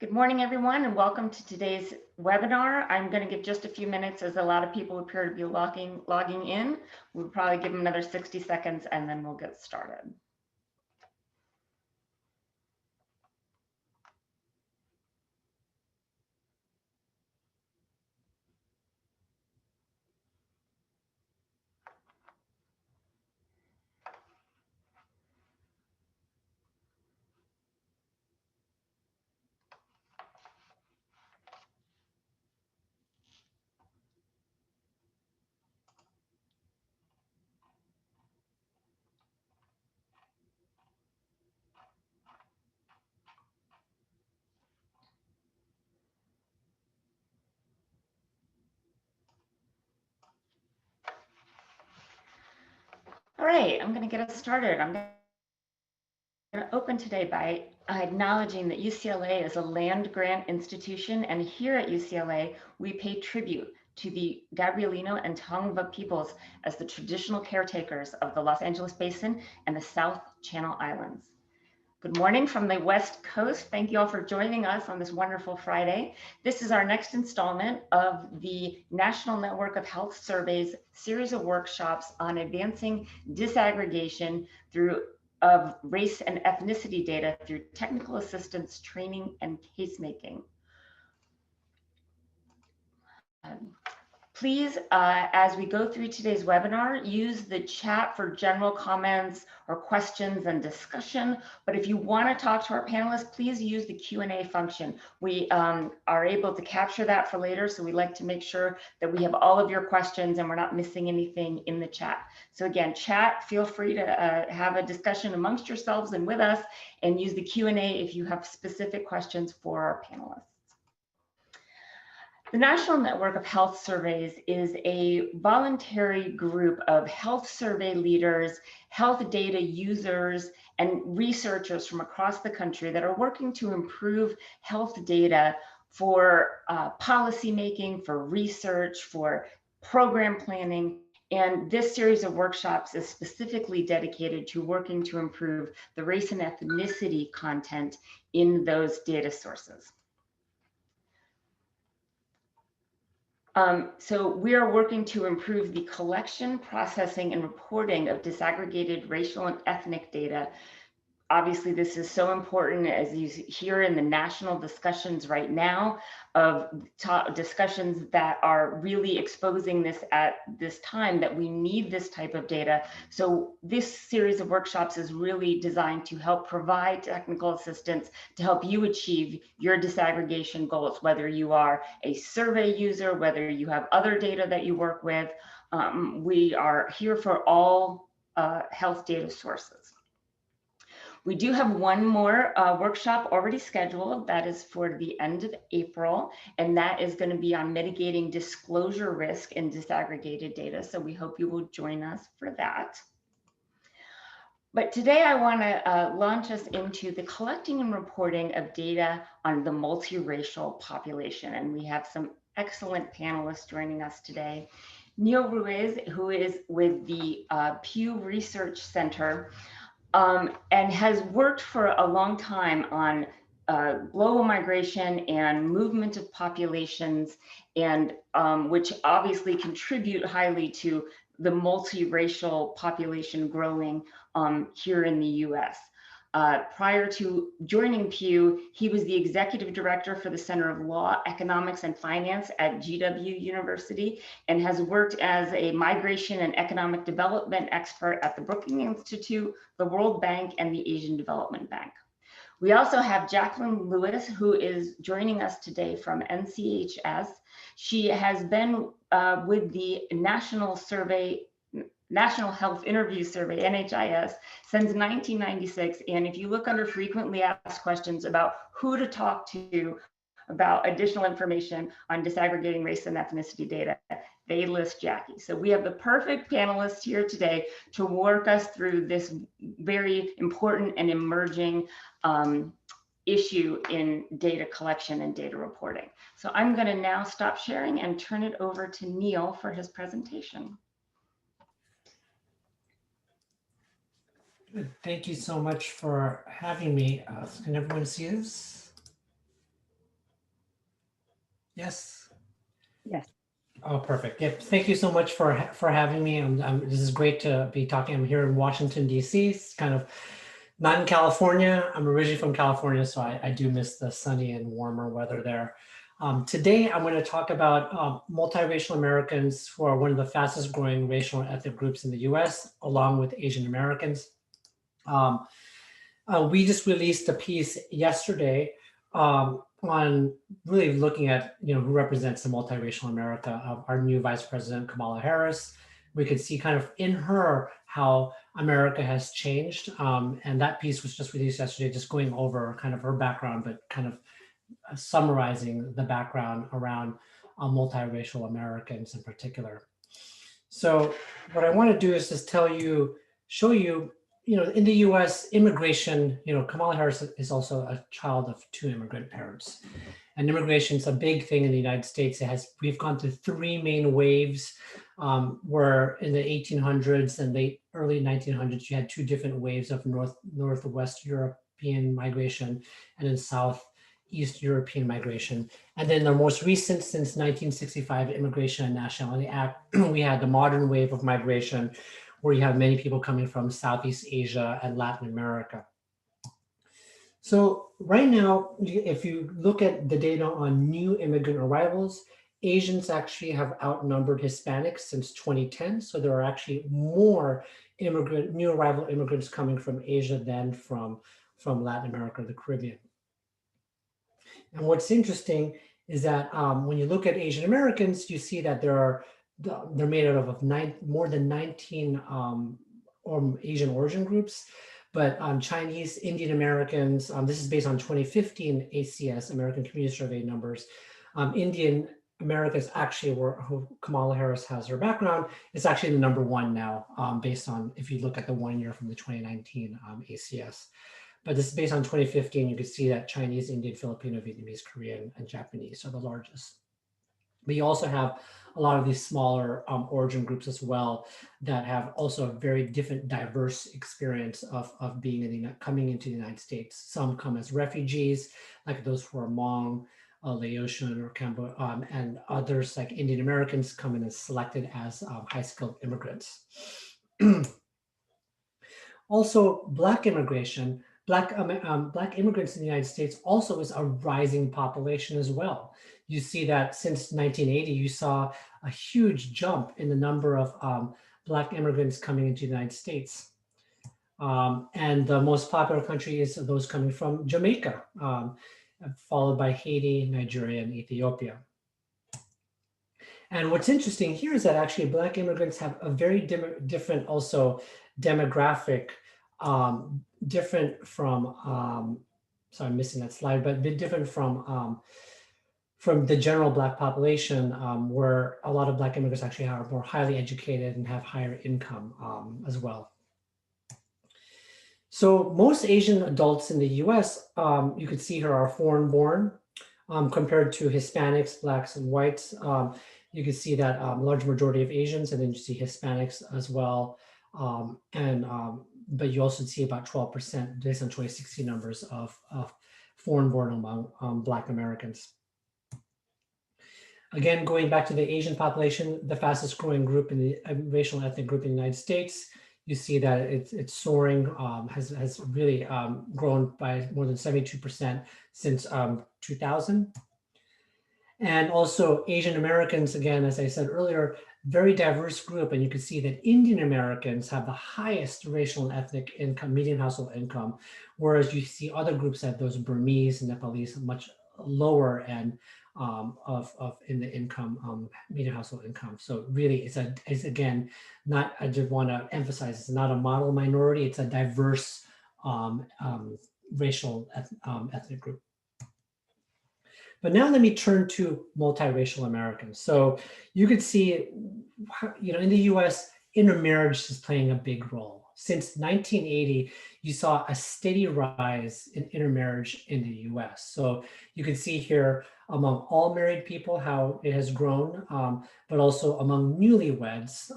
Good morning, everyone, and welcome to today's webinar. I'm going to give just a few minutes as a lot of people appear to be logging in. We'll probably give them another 60 seconds and then we'll get started. All right, I'm going to get us started. I'm going to open today by acknowledging that UCLA is a land-grant institution, and here at UCLA, we pay tribute to the Gabrielino and Tongva peoples as the traditional caretakers of the Los Angeles Basin and the South Channel Islands. Good morning from the West Coast. Thank you all for joining us on this wonderful Friday. This is our next installment of the National Network of Health Surveys series of workshops on advancing disaggregation of race and ethnicity data through technical assistance, training, and case making. Please, as we go through today's webinar, use the chat for general comments or questions and discussion. But if you want to talk to our panelists, please use the Q&A function. We are able to capture that for later, so we like to make sure that we have all of your questions and we're not missing anything in the chat. So again, chat, feel free to have a discussion amongst yourselves and with us, and use the Q&A if you have specific questions for our panelists. The National Network of Health Surveys is a voluntary group of health survey leaders, health data users, and researchers from across the country that are working to improve health data for policy making, for research, for program planning. And this series of workshops is specifically dedicated to working to improve the race and ethnicity content in those data sources. So we are working to improve the collection, processing, and reporting of disaggregated racial and ethnic data. Obviously, this is so important, as you hear in the national discussions right now, of discussions that are really exposing this at this time, that we need this type of data. So this series of workshops is really designed to help provide technical assistance to help you achieve your disaggregation goals, whether you are a survey user, whether you have other data that you work with. We are here for all health data sources. We do have one more workshop already scheduled. That is for the end of April, and that is going to be on mitigating disclosure risk in disaggregated data. So we hope you will join us for that. But today I want to launch us into the collecting and reporting of data on the multiracial population. And we have some excellent panelists joining us today. Neil Ruiz, who is with the Pew Research Center, and has worked for a long time on global migration and movement of populations, and which obviously contribute highly to the multiracial population growing here in the US. Prior to joining Pew, he was the executive director for the Center of Law, Economics, and Finance at GW University, and has worked as a migration and economic development expert at the Brookings Institute, the World Bank, and the Asian Development Bank. We also have Jacqueline Lucas, who is joining us today from NCHS. She has been with the National Health Interview Survey, NHIS, since 1996. And if you look under frequently asked questions about who to talk to about additional information on disaggregating race and ethnicity data, they list Jackie. So we have the perfect panelists here today to work us through this very important and emerging issue in data collection and data reporting. So I'm going to now stop sharing and turn it over to Neil for his presentation. Thank you so much for having me. Can everyone see this? Yes. Yes. Oh, perfect. Yep. Thank you so much for having me. This is great to be talking. I'm here in Washington, D.C. It's kind of not in California. I'm originally from California, so I do miss the sunny and warmer weather there. Today, I'm going to talk about multiracial Americans, who are one of the fastest growing racial and ethnic groups in the U.S., along with Asian Americans. Um, we just released a piece yesterday on really looking at who represents the multiracial America of our new Vice President Kamala Harris. We could see kind of in her how America has changed, and that piece was just released yesterday, just going over kind of her background, but kind of summarizing the background around multiracial Americans in particular. So what I want to do is just show you, in the U.S. immigration, Kamala Harris is also a child of two immigrant parents, and immigration is a big thing in the United States. We've gone through three main waves, where in the 1800s and late early 1900s, you had two different waves of northwest European migration, and then Southeast European migration. And then the most recent, since 1965 Immigration and Nationality Act, we had the modern wave of migration, where you have many people coming from Southeast Asia and Latin America. So right now, if you look at the data on new immigrant arrivals, Asians actually have outnumbered Hispanics since 2010. So there are actually more new arrival immigrants coming from Asia than from Latin America or the Caribbean. And what's interesting is that when you look at Asian Americans, you see that they're made out of more than 19 Asian origin groups. But Chinese, Indian Americans, this is based on 2015 ACS, American Community Survey numbers. Indian Americans actually who Kamala Harris has her background, is actually the number one now, based on, if you look at the 1 year from the 2019 ACS. But this is based on 2015. You can see that Chinese, Indian, Filipino, Vietnamese, Korean, and Japanese are the largest. But you also have a lot of these smaller origin groups as well that have also a very different, diverse experience of coming into the United States. Some come as refugees, like those who are Hmong, Laotian, or Cambodia, and others like Indian Americans come in as selected as high-skilled immigrants. Also, Black immigration. Black immigrants in the United States also is a rising population as well. You see that since 1980, you saw a huge jump in the number of Black immigrants coming into the United States. And the most popular country is those coming from Jamaica, followed by Haiti, Nigeria, and Ethiopia. And what's interesting here is that actually Black immigrants have a very different also demographic, different from, sorry, I'm missing that slide, but a bit different from the general Black population, where a lot of Black immigrants actually are more highly educated and have higher income as well. So most Asian adults in the US, you could see here, are foreign born, compared to Hispanics, Blacks, and whites. You can see that large majority of Asians, and then you see Hispanics as well. But you also see about 12% based on 2016 numbers of foreign born among Black Americans. Again, going back to the Asian population, the fastest growing group in the racial and ethnic group in the United States, you see that it's soaring, has really grown by more than 72% since 2000. And also Asian Americans, again, as I said earlier, very diverse group. And you can see that Indian Americans have the highest racial and ethnic income, median household income, whereas you see other groups like those Burmese and Nepalese much lower end in the income, median household income. So really, it's again, not, I just want to emphasize, it's not a model minority, it's a diverse racial ethnic group. But now let me turn to multiracial Americans. So you could see, in the US, intermarriage is playing a big role. Since 1980, you saw a steady rise in intermarriage in the US. So you can see here among all married people how it has grown, but also among newlyweds,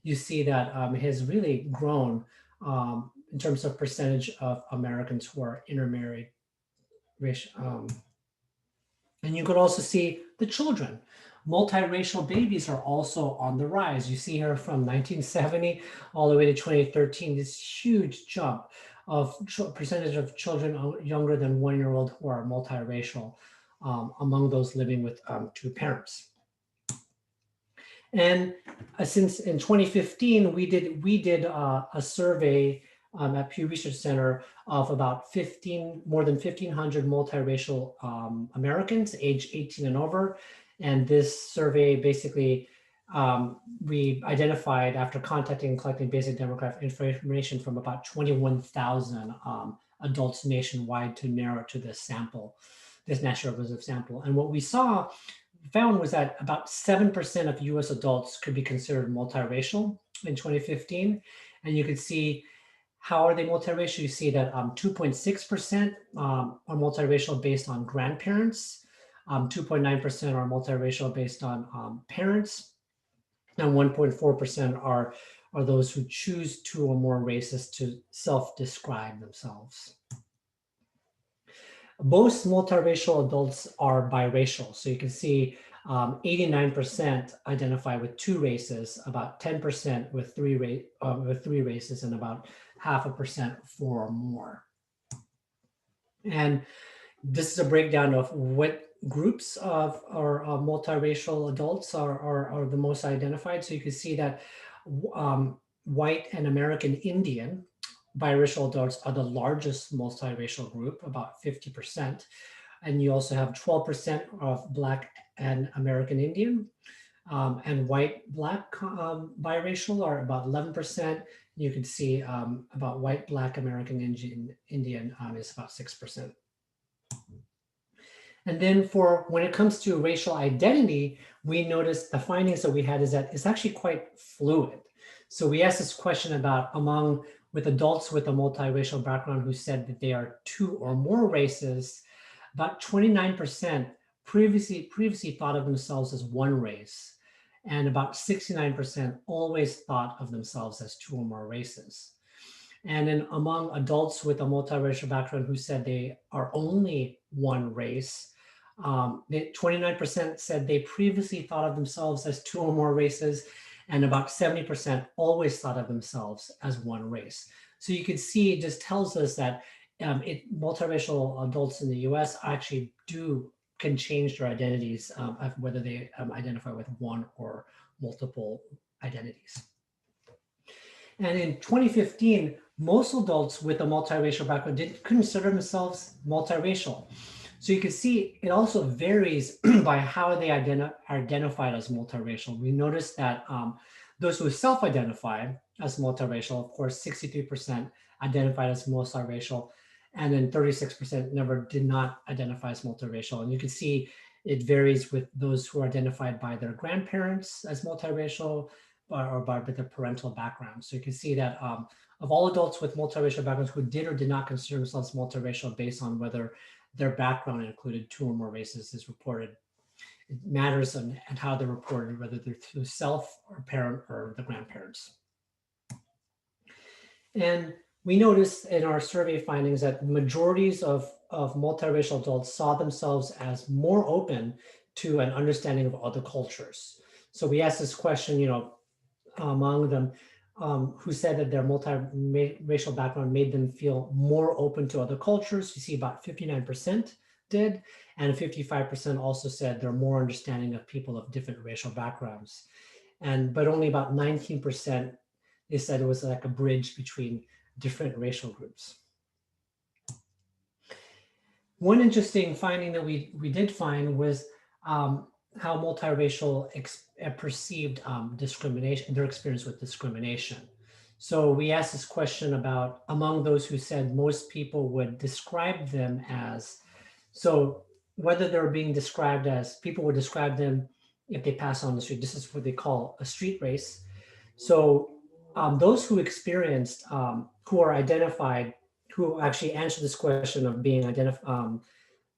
you see that it has really grown in terms of percentage of Americans who are intermarried. And you could also see the children. Multiracial babies are also on the rise. You see here from 1970 all the way to 2013, this huge jump of percentage of children younger than 1 year old who are multiracial among those living with two parents. And since in 2015, we did a survey at Pew Research Center of about more than 1,500 multiracial Americans aged 18 and over. And this survey basically, we identified after contacting and collecting basic demographic information from about 21,000 adults nationwide to narrow to this sample, this national representative sample. And what we found was that about 7% of US adults could be considered multiracial in 2015. And you could see how are they multiracial? You see that 2.6% are multiracial based on grandparents, 2.9% are multiracial based on parents, and 1.4% are those who choose two or more races to self-describe themselves. Most multiracial adults are biracial. So you can see 89% identify with two races, about 10% with three races, and about 0.5% four or more. And this is a breakdown of what groups of multiracial adults are the most identified. So you can see that white and American Indian biracial adults are the largest multiracial group, about 50%. And you also have 12% of Black and American Indian, and white Black biracial are about 11%. You can see about white Black American Indian is about 6%. And then when it comes to racial identity, we noticed the findings that we had is that it's actually quite fluid. So we asked this question about with adults with a multiracial background who said that they are two or more races, about 29% previously thought of themselves as one race, and about 69% always thought of themselves as two or more races. And then among adults with a multiracial background who said they are only one race, 29% said they previously thought of themselves as two or more races, and about 70% always thought of themselves as one race. So you can see it just tells us that multiracial adults in the US actually can change their identities, whether they identify with one or multiple identities. And in 2015, most adults with a multiracial background didn't consider themselves multiracial. So you can see it also varies by how they identified as multiracial. We noticed that those who self-identify as multiracial, of course, 63% identified as multiracial, and then 36% did not identify as multiracial. And you can see it varies with those who are identified by their grandparents as multiracial or by their parental background. So you can see that of all adults with multiracial backgrounds who did or did not consider themselves multiracial based on whether their background included two or more races is reported. It matters and how they're reported, whether they're through self or parent or the grandparents. And we noticed in our survey findings that majorities of multiracial adults saw themselves as more open to an understanding of other cultures. So we asked this question, among them who said that their multiracial background made them feel more open to other cultures. You see about 59% did, and 55% also said they're more understanding of people of different racial backgrounds. But only about 19% they said it was like a bridge between different racial groups. One interesting finding that we did find was how multiracial perceived discrimination, their experience with discrimination. So we asked this question about among those who said most people would describe them as, so whether they're being described as, people would describe them if they pass on the street. This is what they call a street race. So those who experienced, who are identified, who actually answered this question of being identified,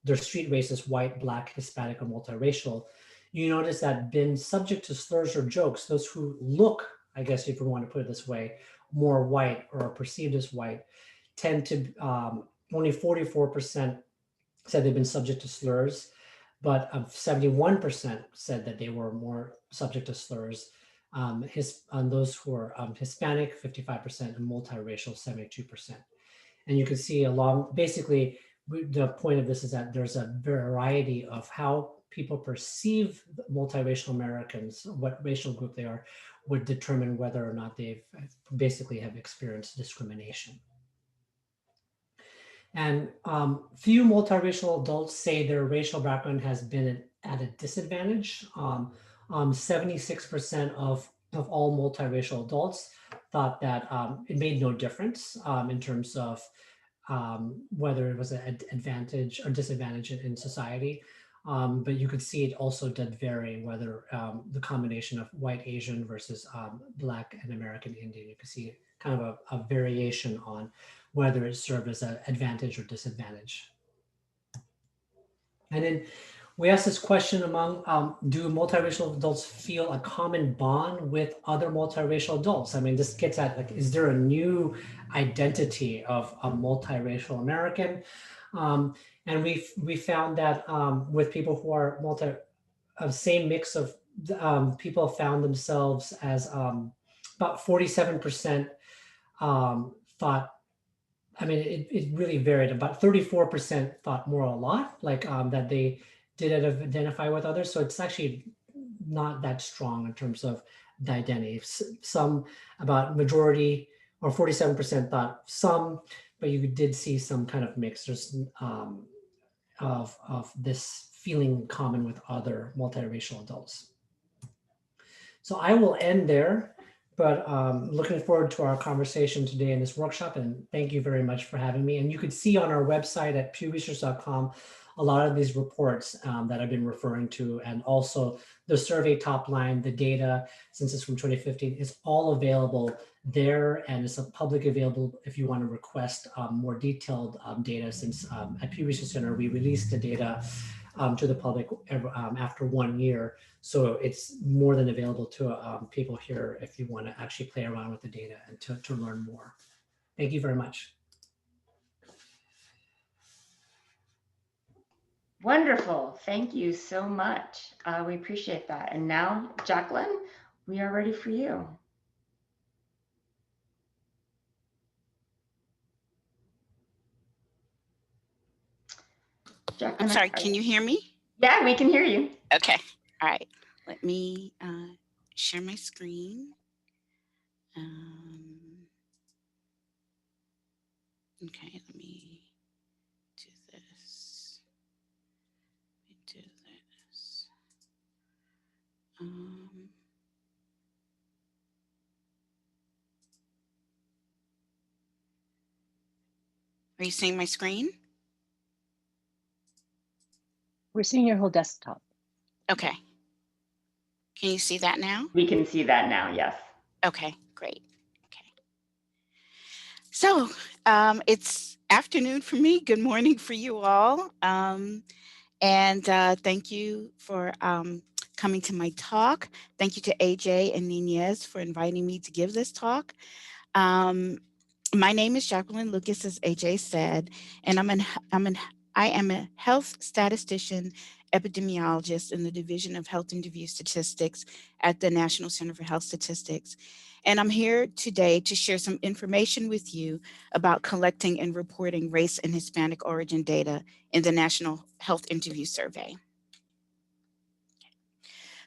their street race is white, Black, Hispanic, or multiracial, you notice that been subject to slurs or jokes, those who look, I guess if we want to put it this way, more white or are perceived as white, tend to, only 44% said they've been subject to slurs. but 71% said that they were more subject to slurs. On those who are Hispanic, 55%, and multiracial, 72%. And you can see along, basically, the point of this is that there's a variety of how people perceive multiracial Americans, what racial group they are, would determine whether or not they've basically have experienced discrimination. And few multiracial adults say their racial background has been at a disadvantage. 76% of all multiracial adults thought that it made no difference in terms of whether it was an advantage or disadvantage in society. But you could see it also did vary whether the combination of white Asian versus Black and American Indian. You could see kind of a variation on whether it served as an advantage or disadvantage. And then we asked this question among, do multiracial adults feel a common bond with other multiracial adults? I mean, this gets at, like, is there a new identity of a multiracial American? And we found that with people who are same mix of people found themselves as about 47% thought, I mean, it really varied. About 34% thought more a lot, like that they did identify with others. So it's actually not that strong in terms of the identity. Some, about majority or 47% thought some, but you did see some kind of mixtures of this feeling common with other multiracial adults. So I will end there. But looking forward to our conversation today in this workshop, and thank you very much for having me. And you can see on our website at pewresearch.com a lot of these reports that I've been referring to, and also the survey top line, the data, since it's from 2015, is all available there, and it's public available if you want to request more detailed data, since at Pew Research Center, we released the data to the public after 1 year. So it's more than available to people here if you want to actually play around with the data and to learn more. Thank you very much. Wonderful. Thank you so much. We appreciate that. And now, Jacqueline, we are ready for you. Jacqueline, I'm sorry, can you hear me? Yeah, we can hear you. Okay. All right. Let me share my screen. Okay, let me do this. Let me do this. Are you seeing my screen? We're seeing your whole desktop. Okay. Can you see that now? We can see that now, yes. Okay, great. Okay. So it's afternoon for me. Good morning for you all. And thank you for coming to my talk. Thank you to AJ and NHIS for inviting me to give this talk. My name is Jacqueline Lucas, as AJ said, and I am a health statistician, epidemiologist in the Division of Health Interview Statistics at the National Center for Health Statistics. And I'm here today to share some information with you about collecting and reporting race and Hispanic origin data in the National Health Interview Survey.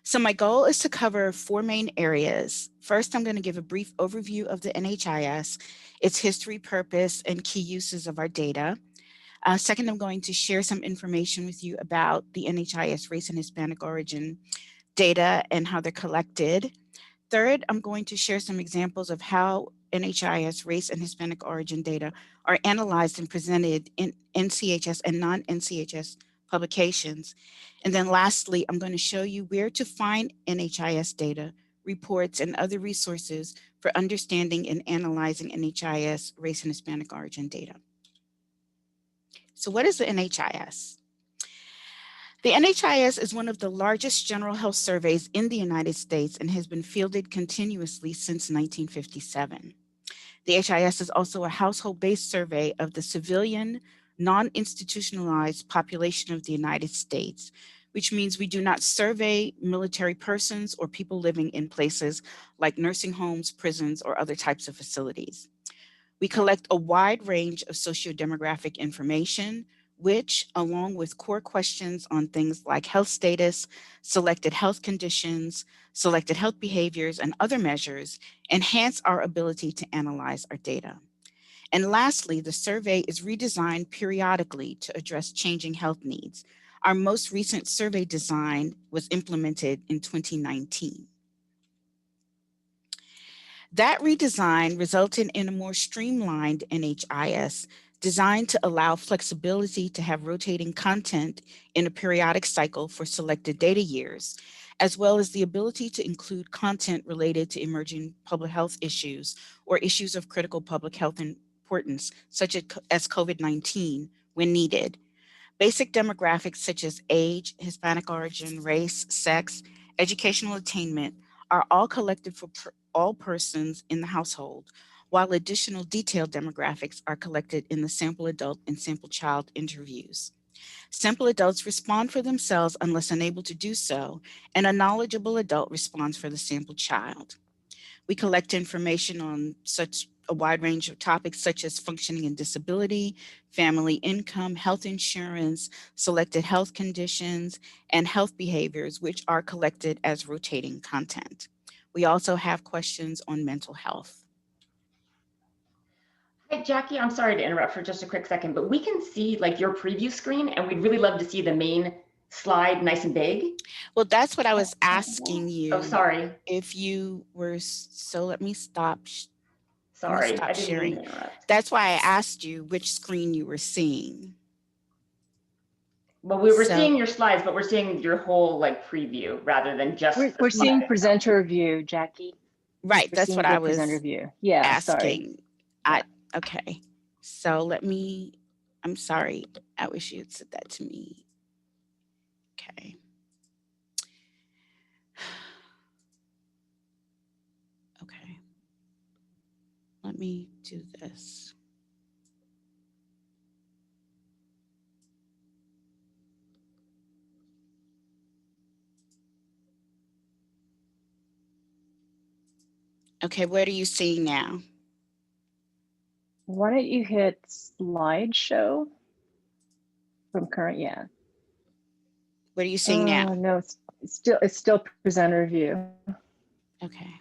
So my goal is to cover 4 main areas. First, I'm going to give a brief overview of the NHIS, its history, purpose, and key uses of our data. Second, I'm going to share some information with you about the NHIS race and Hispanic origin data and how they're collected. Third, I'm going to share some examples of how NHIS race and Hispanic origin data are analyzed and presented in NCHS and non-NCHS publications. And then lastly, I'm going to show you where to find NHIS data, reports, and other resources for understanding and analyzing NHIS race and Hispanic origin data. So what is the NHIS? The NHIS is one of the largest general health surveys in the United States and has been fielded continuously since 1957. The HIS is also a household-based survey of the civilian, non-institutionalized population of the United States, which means we do not survey military persons or people living in places like nursing homes, prisons, or other types of facilities. We collect a wide range of socio-demographic information, which, along with core questions on things like health status, selected health conditions, selected health behaviors, and other measures, enhance our ability to analyze our data. And lastly, the survey is redesigned periodically to address changing health needs. Our most recent survey design was implemented in 2019. That redesign resulted in a more streamlined NHIS designed to allow flexibility to have rotating content in a periodic cycle for selected data years, as well as the ability to include content related to emerging public health issues or issues of critical public health importance, such as COVID-19, when needed. Basic demographics such as age, Hispanic origin, race, sex, educational attainment are all collected for all persons in the household, while additional detailed demographics are collected in the sample adult and sample child interviews. Sample adults respond for themselves unless unable to do so, and a knowledgeable adult responds for the sample child. We collect information on such a wide range of topics such as functioning and disability, family income, health insurance, selected health conditions, and health behaviors, which are collected as rotating content. We also have questions on mental health. Hey, Jackie, I'm sorry to interrupt for just a quick second, but we can see like your preview screen and we'd really love to see the main slide nice and big. Well, that's what I was asking you. Oh, sorry. If you were, so let me stop. Sorry, stop I didn't sharing. mean to interrupt. That's why I asked you which screen you were seeing. Well, we were seeing your slides, but we're seeing your whole like preview rather than just. We're seeing presenter view, Jackie. Right, We're that's what I was presenter view. Yeah, asking. sorry. Okay, so let me, I'm sorry, I wish you had said that to me. Okay. Okay. Let me do this. Okay, what are you seeing now? Why don't you hit slideshow from current? Yeah. What are you seeing now? No, it's still presenter view. Okay.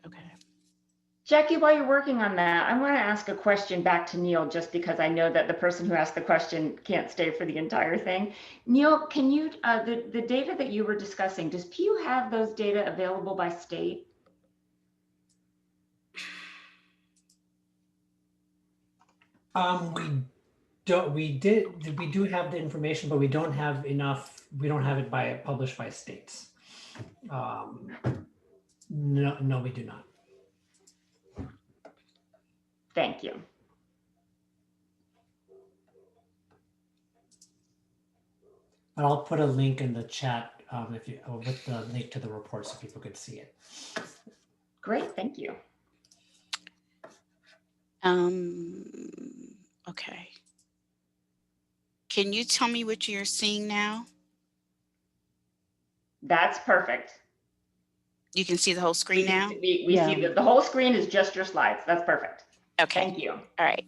Okay. Jackie, while you're working on that, I want to ask a question back to Neil, just because I know that the person who asked the question can't stay for the entire thing. Neil, can you, the data that you were discussing, does PU have those data available by state? We do have the information, but we don't have enough. We don't have it published by states. No, we do not. Thank you. But I'll put a link in the chat with the link to the report so people could see it. Great, thank you. Okay. Can you tell me what you're seeing now? That's perfect. You can see the whole screen now? We see that the whole screen is just your slides. That's perfect. Okay. Thank you. All right.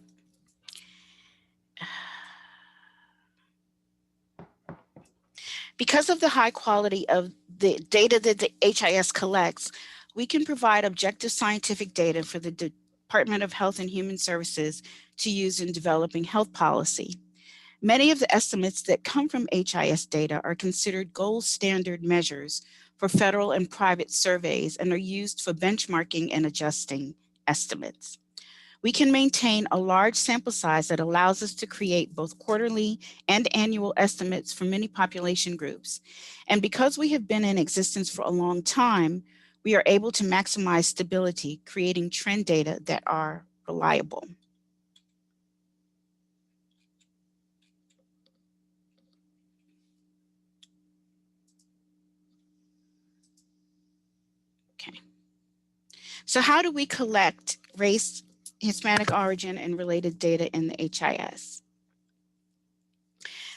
Because of the high quality of the data that the HIS collects, we can provide objective scientific data for the Department of Health and Human Services to use in developing health policy. Many of the estimates that come from HIS data are considered gold standard measures for federal and private surveys and are used for benchmarking and adjusting estimates. We can maintain a large sample size that allows us to create both quarterly and annual estimates for many population groups. And because we have been in existence for a long time, we are able to maximize stability, creating trend data that are reliable. Okay. So how do we collect race, Hispanic origin and related data in the HIS.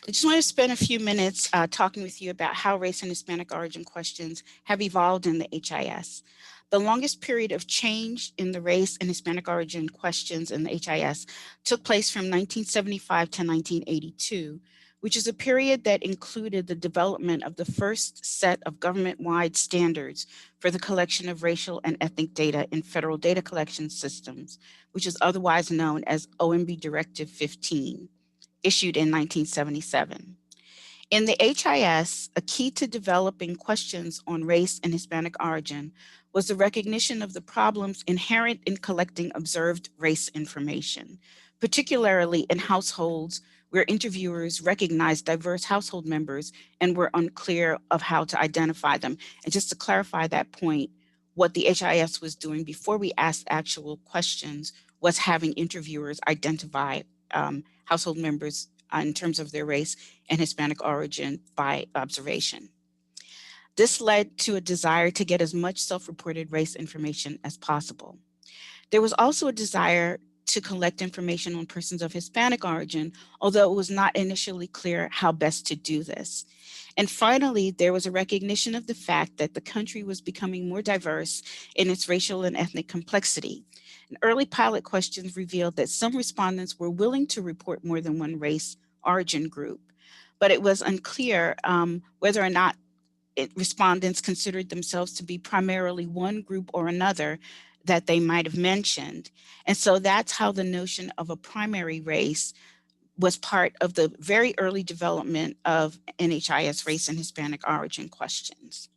I just want to spend a few minutes talking with you about how race and Hispanic origin questions have evolved in the HIS. The longest period of change in the race and Hispanic origin questions in the HIS took place from 1975 to 1982, which is a period that included the development of the first set of government-wide standards for the collection of racial and ethnic data in federal data collection systems, which is otherwise known as OMB Directive 15, issued in 1977. In the HIS, a key to developing questions on race and Hispanic origin was the recognition of the problems inherent in collecting observed race information, particularly in households where interviewers recognized diverse household members and were unclear of how to identify them. And just to clarify that point, what the HIS was doing before we asked actual questions was having interviewers identify household members in terms of their race and Hispanic origin by observation. This led to a desire to get as much self-reported race information as possible. There was also a desire to collect information on persons of Hispanic origin, although it was not initially clear how best to do this. And finally, there was a recognition of the fact that the country was becoming more diverse in its racial and ethnic complexity. And early pilot questions revealed that some respondents were willing to report more than one race origin group, but it was unclear whether or not respondents considered themselves to be primarily one group or another that they might have mentioned. And so that's how the notion of a primary race was part of the very early development of NHIS race and Hispanic origin questions.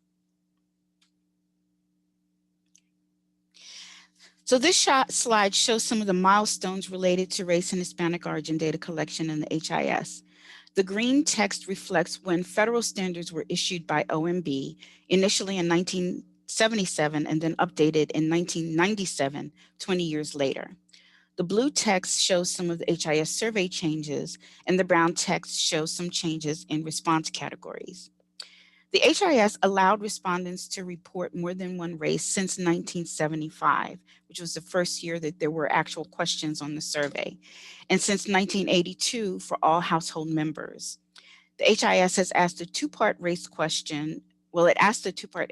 So this slide shows some of the milestones related to race and Hispanic origin data collection in the HIS. The green text reflects when federal standards were issued by OMB, initially in 1977 and then updated in 1997, 20 years later. The blue text shows some of the HIS survey changes, and the brown text shows some changes in response categories. The HIS allowed respondents to report more than one race since 1975, which was the first year that there were actual questions on the survey, and since 1982 for all household members. The HIS has asked a two-part race question. Well, it asked a two-part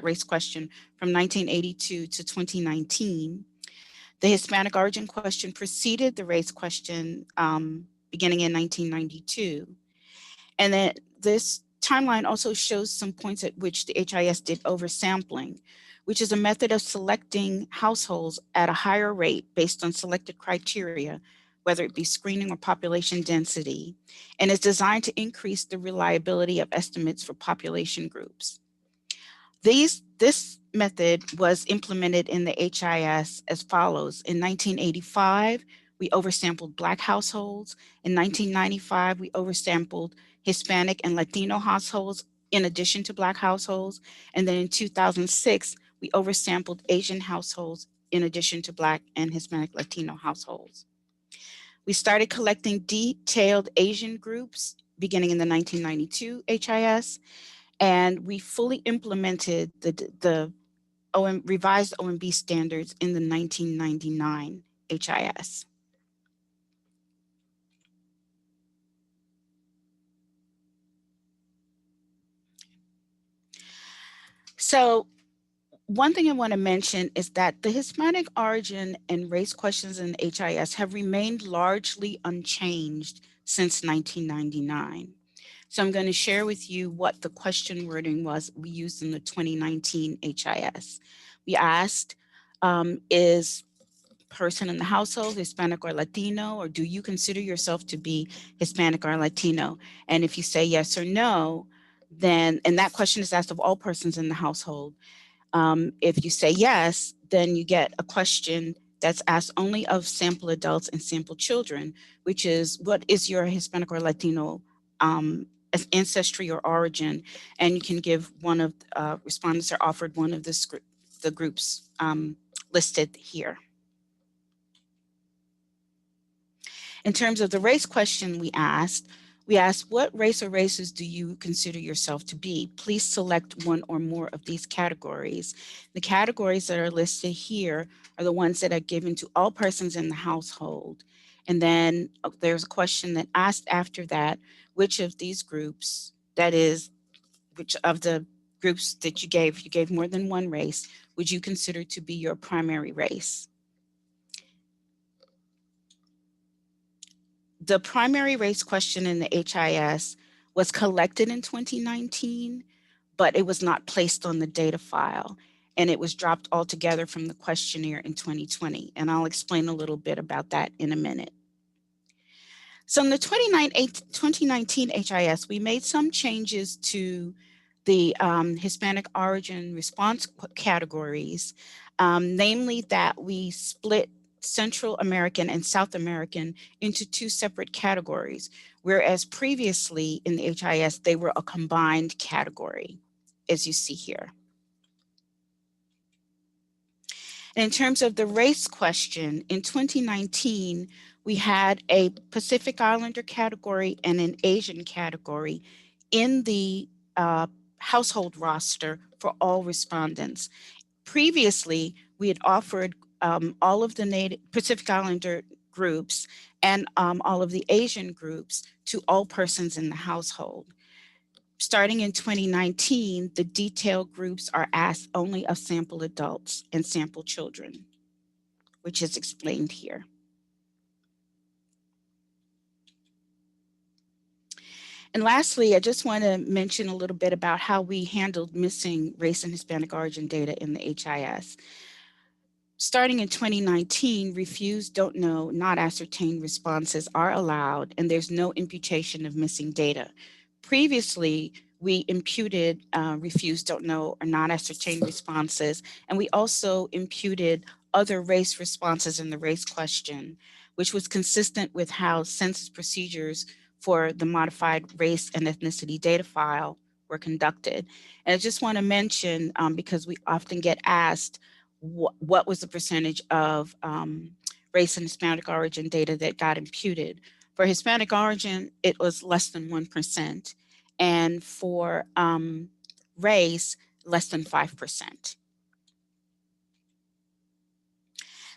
race question from 1982 to 2019. The Hispanic origin question preceded the race question beginning in 1992. And then this timeline also shows some points at which the HIS did oversampling, which is a method of selecting households at a higher rate based on selected criteria, whether it be screening or population density, and is designed to increase the reliability of estimates for population groups. This method was implemented in the HIS as follows. In 1985, we oversampled Black households. In 1995, we oversampled Hispanic and Latino households in addition to Black households. And then in 2006, we oversampled Asian households in addition to Black and Hispanic Latino households. We started collecting detailed Asian groups beginning in the 1992 HIS, and we fully implemented the revised OMB standards in the 1999 HIS. So one thing I want to mention is that the Hispanic origin and race questions in the HIS have remained largely unchanged since 1999. So I'm going to share with you what the question wording was we used in the 2019 HIS. We asked, is person in the household Hispanic or Latino, or do you consider yourself to be Hispanic or Latino? And if you say yes or no, then, and that question is asked of all persons in the household. If you say yes, then you get a question that's asked only of sample adults and sample children, which is, what is your Hispanic or Latino ancestry or origin? And you can give one of respondents are offered one of the groups listed here. In terms of the race question we asked, We asked, what race or races do you consider yourself to be? Please select one or more of these categories. The categories that are listed here are the ones that are given to all persons in the household. And then there's a question that asked after that, which of these groups, that is, which of the groups that you gave more than one race, would you consider to be your primary race? The primary race question in the HIS was collected in 2019, but it was not placed on the data file, and it was dropped altogether from the questionnaire in 2020. And I'll explain a little bit about that in a minute. So in the 2019 HIS, we made some changes to the Hispanic origin response categories, namely that we split Central American and South American into two separate categories, whereas previously in the HIS, they were a combined category, as you see here. And in terms of the race question, in 2019, we had a Pacific Islander category and an Asian category in the household roster for all respondents. Previously, we had offered all of the Pacific Islander groups and all of the Asian groups to all persons in the household. Starting in 2019, the detailed groups are asked only of sample adults and sample children, which is explained here. And lastly, I just want to mention a little bit about how we handled missing race and Hispanic origin data in the HIS. Starting in 2019, refused, don't know, not ascertained responses are allowed, and there's no imputation of missing data. Previously, we imputed refused, don't know, or not ascertained responses, and we also imputed other race responses in the race question, which was consistent with how census procedures for the modified race and ethnicity data file were conducted. And I just want to mention, because we often get asked, what was the percentage of race and Hispanic origin data that got imputed? For Hispanic origin, it was less than 1%. And for race, less than 5%.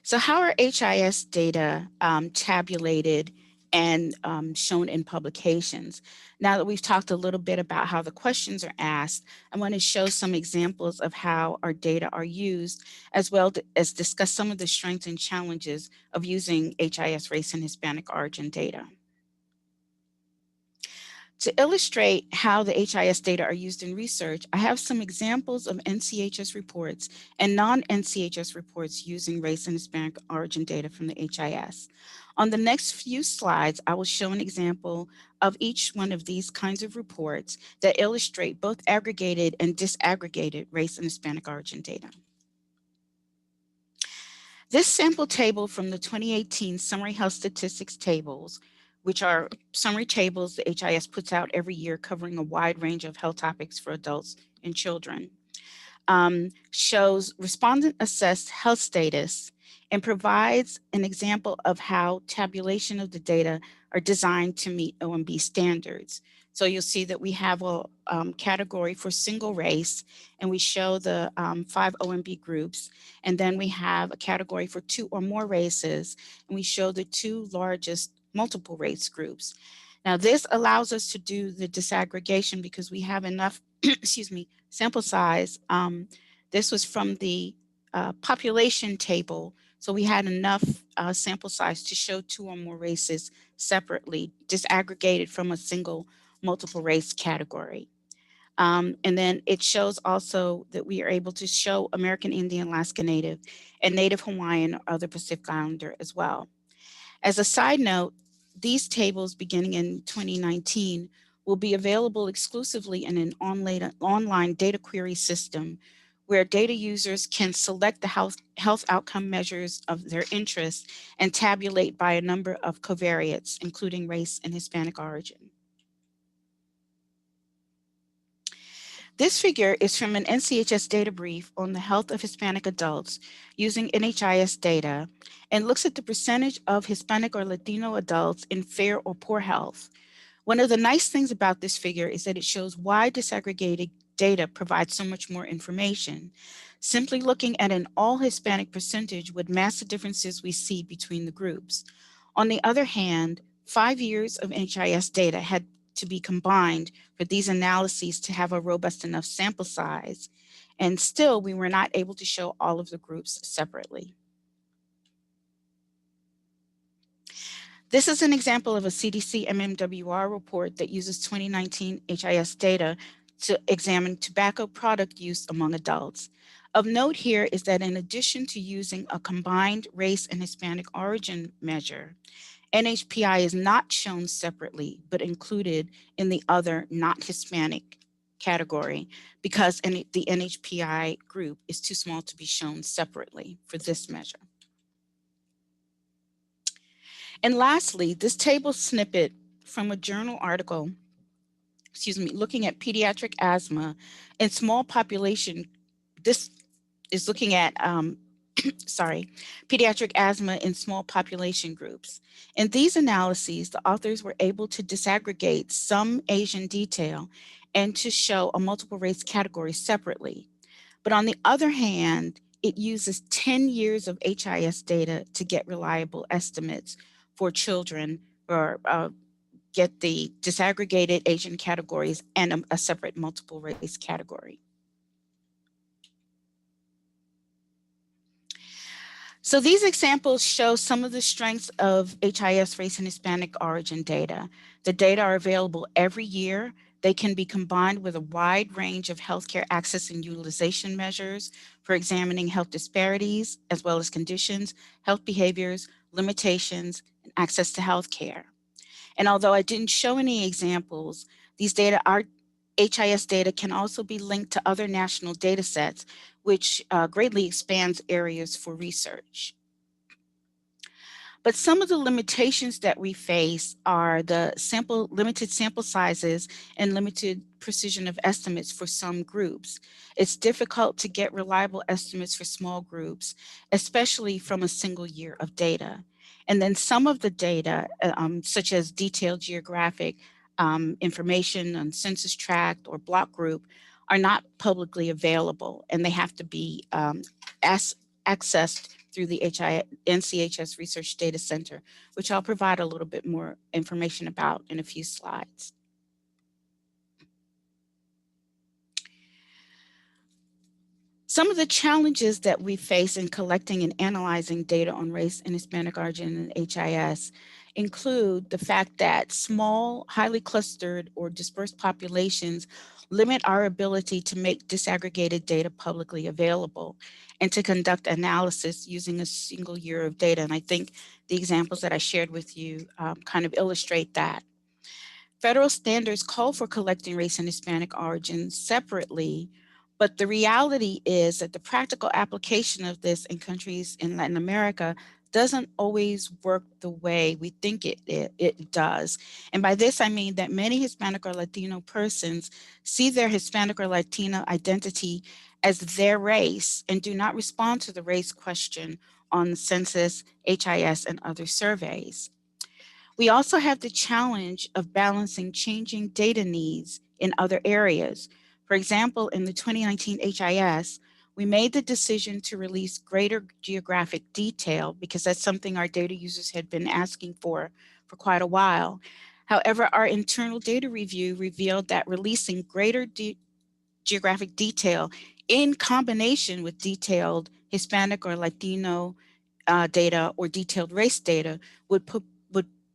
So how are HIS data tabulated and shown in publications? Now that we've talked a little bit about how the questions are asked, I want to show some examples of how our data are used, as well as discuss some of the strengths and challenges of using HIS race and Hispanic origin data. To illustrate how the HIS data are used in research, I have some examples of NCHS reports and non-NCHS reports using race and Hispanic origin data from the HIS. On the next few slides, I will show an example of each one of these kinds of reports that illustrate both aggregated and disaggregated race and Hispanic origin data. This sample table from the 2018 Summary Health Statistics tables, which are summary tables the HIS puts out every year covering a wide range of health topics for adults and children, shows respondent assessed health status and provides an example of how tabulation of the data are designed to meet OMB standards. So you'll see that we have a category for single race, and we show the 5 OMB groups. And then we have a category for 2 or more races, and we show the 2 largest multiple race groups. Now this allows us to do the disaggregation because we have enough, excuse me, sample size. This was from the population table. So we had enough sample size to show 2 or more races separately, disaggregated from a single multiple race category. And then it shows also that we are able to show American Indian, Alaska Native, and Native Hawaiian or other Pacific Islander as well. As a side note, these tables beginning in 2019 will be available exclusively in an online data query system where data users can select the health outcome measures of their interest and tabulate by a number of covariates, including race and Hispanic origin. This figure is from an NCHS data brief on the health of Hispanic adults using NHIS data and looks at the percentage of Hispanic or Latino adults in fair or poor health. One of the nice things about this figure is that it shows why disaggregated data provides so much more information. Simply looking at an all Hispanic percentage would mask the differences we see between the groups. On the other hand, 5 years of NHIS data had to be combined for these analyses to have a robust enough sample size, and still we were not able to show all of the groups separately. This is an example of a CDC MMWR report that uses 2019 HIS data to examine tobacco product use among adults. Of note here is that in addition to using a combined race and Hispanic origin measure, NHPI is not shown separately, but included in the other not Hispanic category because the NHPI group is too small to be shown separately for this measure. And lastly, this table snippet from a journal article, looking at pediatric asthma in small population. This is looking at, pediatric asthma in small population groups. In these analyses, the authors were able to disaggregate some Asian detail and to show a multiple race category separately. But on the other hand, it uses 10 years of HIS data to get reliable estimates for children or get the disaggregated Asian categories and a separate multiple race category. So these examples show some of the strengths of HIS race and Hispanic origin data. The data are available every year. They can be combined with a wide range of healthcare access and utilization measures for examining health disparities, as well as conditions, health behaviors, limitations, and access to healthcare. And although I didn't show any examples, these data are HIS data can also be linked to other national data sets, which greatly expands areas for research. But some of the limitations that we face are the limited sample sizes and limited precision of estimates for some groups. It's difficult to get reliable estimates for small groups, especially from a single year of data. And then some of the data, such as detailed geographic information on census tract or block group, are not publicly available, and they have to be accessed through the NCHS Research Data Center, which I'll provide a little bit more information about in a few slides. Some of the challenges that we face in collecting and analyzing data on race and Hispanic origin in HIS include the fact that small, highly clustered or dispersed populations limit our ability to make disaggregated data publicly available and to conduct analysis using a single year of data. And I think the examples that I shared with you kind of illustrate that. Federal standards call for collecting race and Hispanic origin separately, but the reality is that the practical application of this in countries in Latin America doesn't always work the way we think it does. And by this, I mean that many Hispanic or Latino persons see their Hispanic or Latino identity as their race and do not respond to the race question on the census, HIS, and other surveys. We also have the challenge of balancing changing data needs in other areas. For example, in the 2019 HIS, we made the decision to release greater geographic detail because that's something our data users had been asking for quite a while. However, our internal data review revealed that releasing greater geographic detail in combination with detailed Hispanic or Latino data or detailed race data would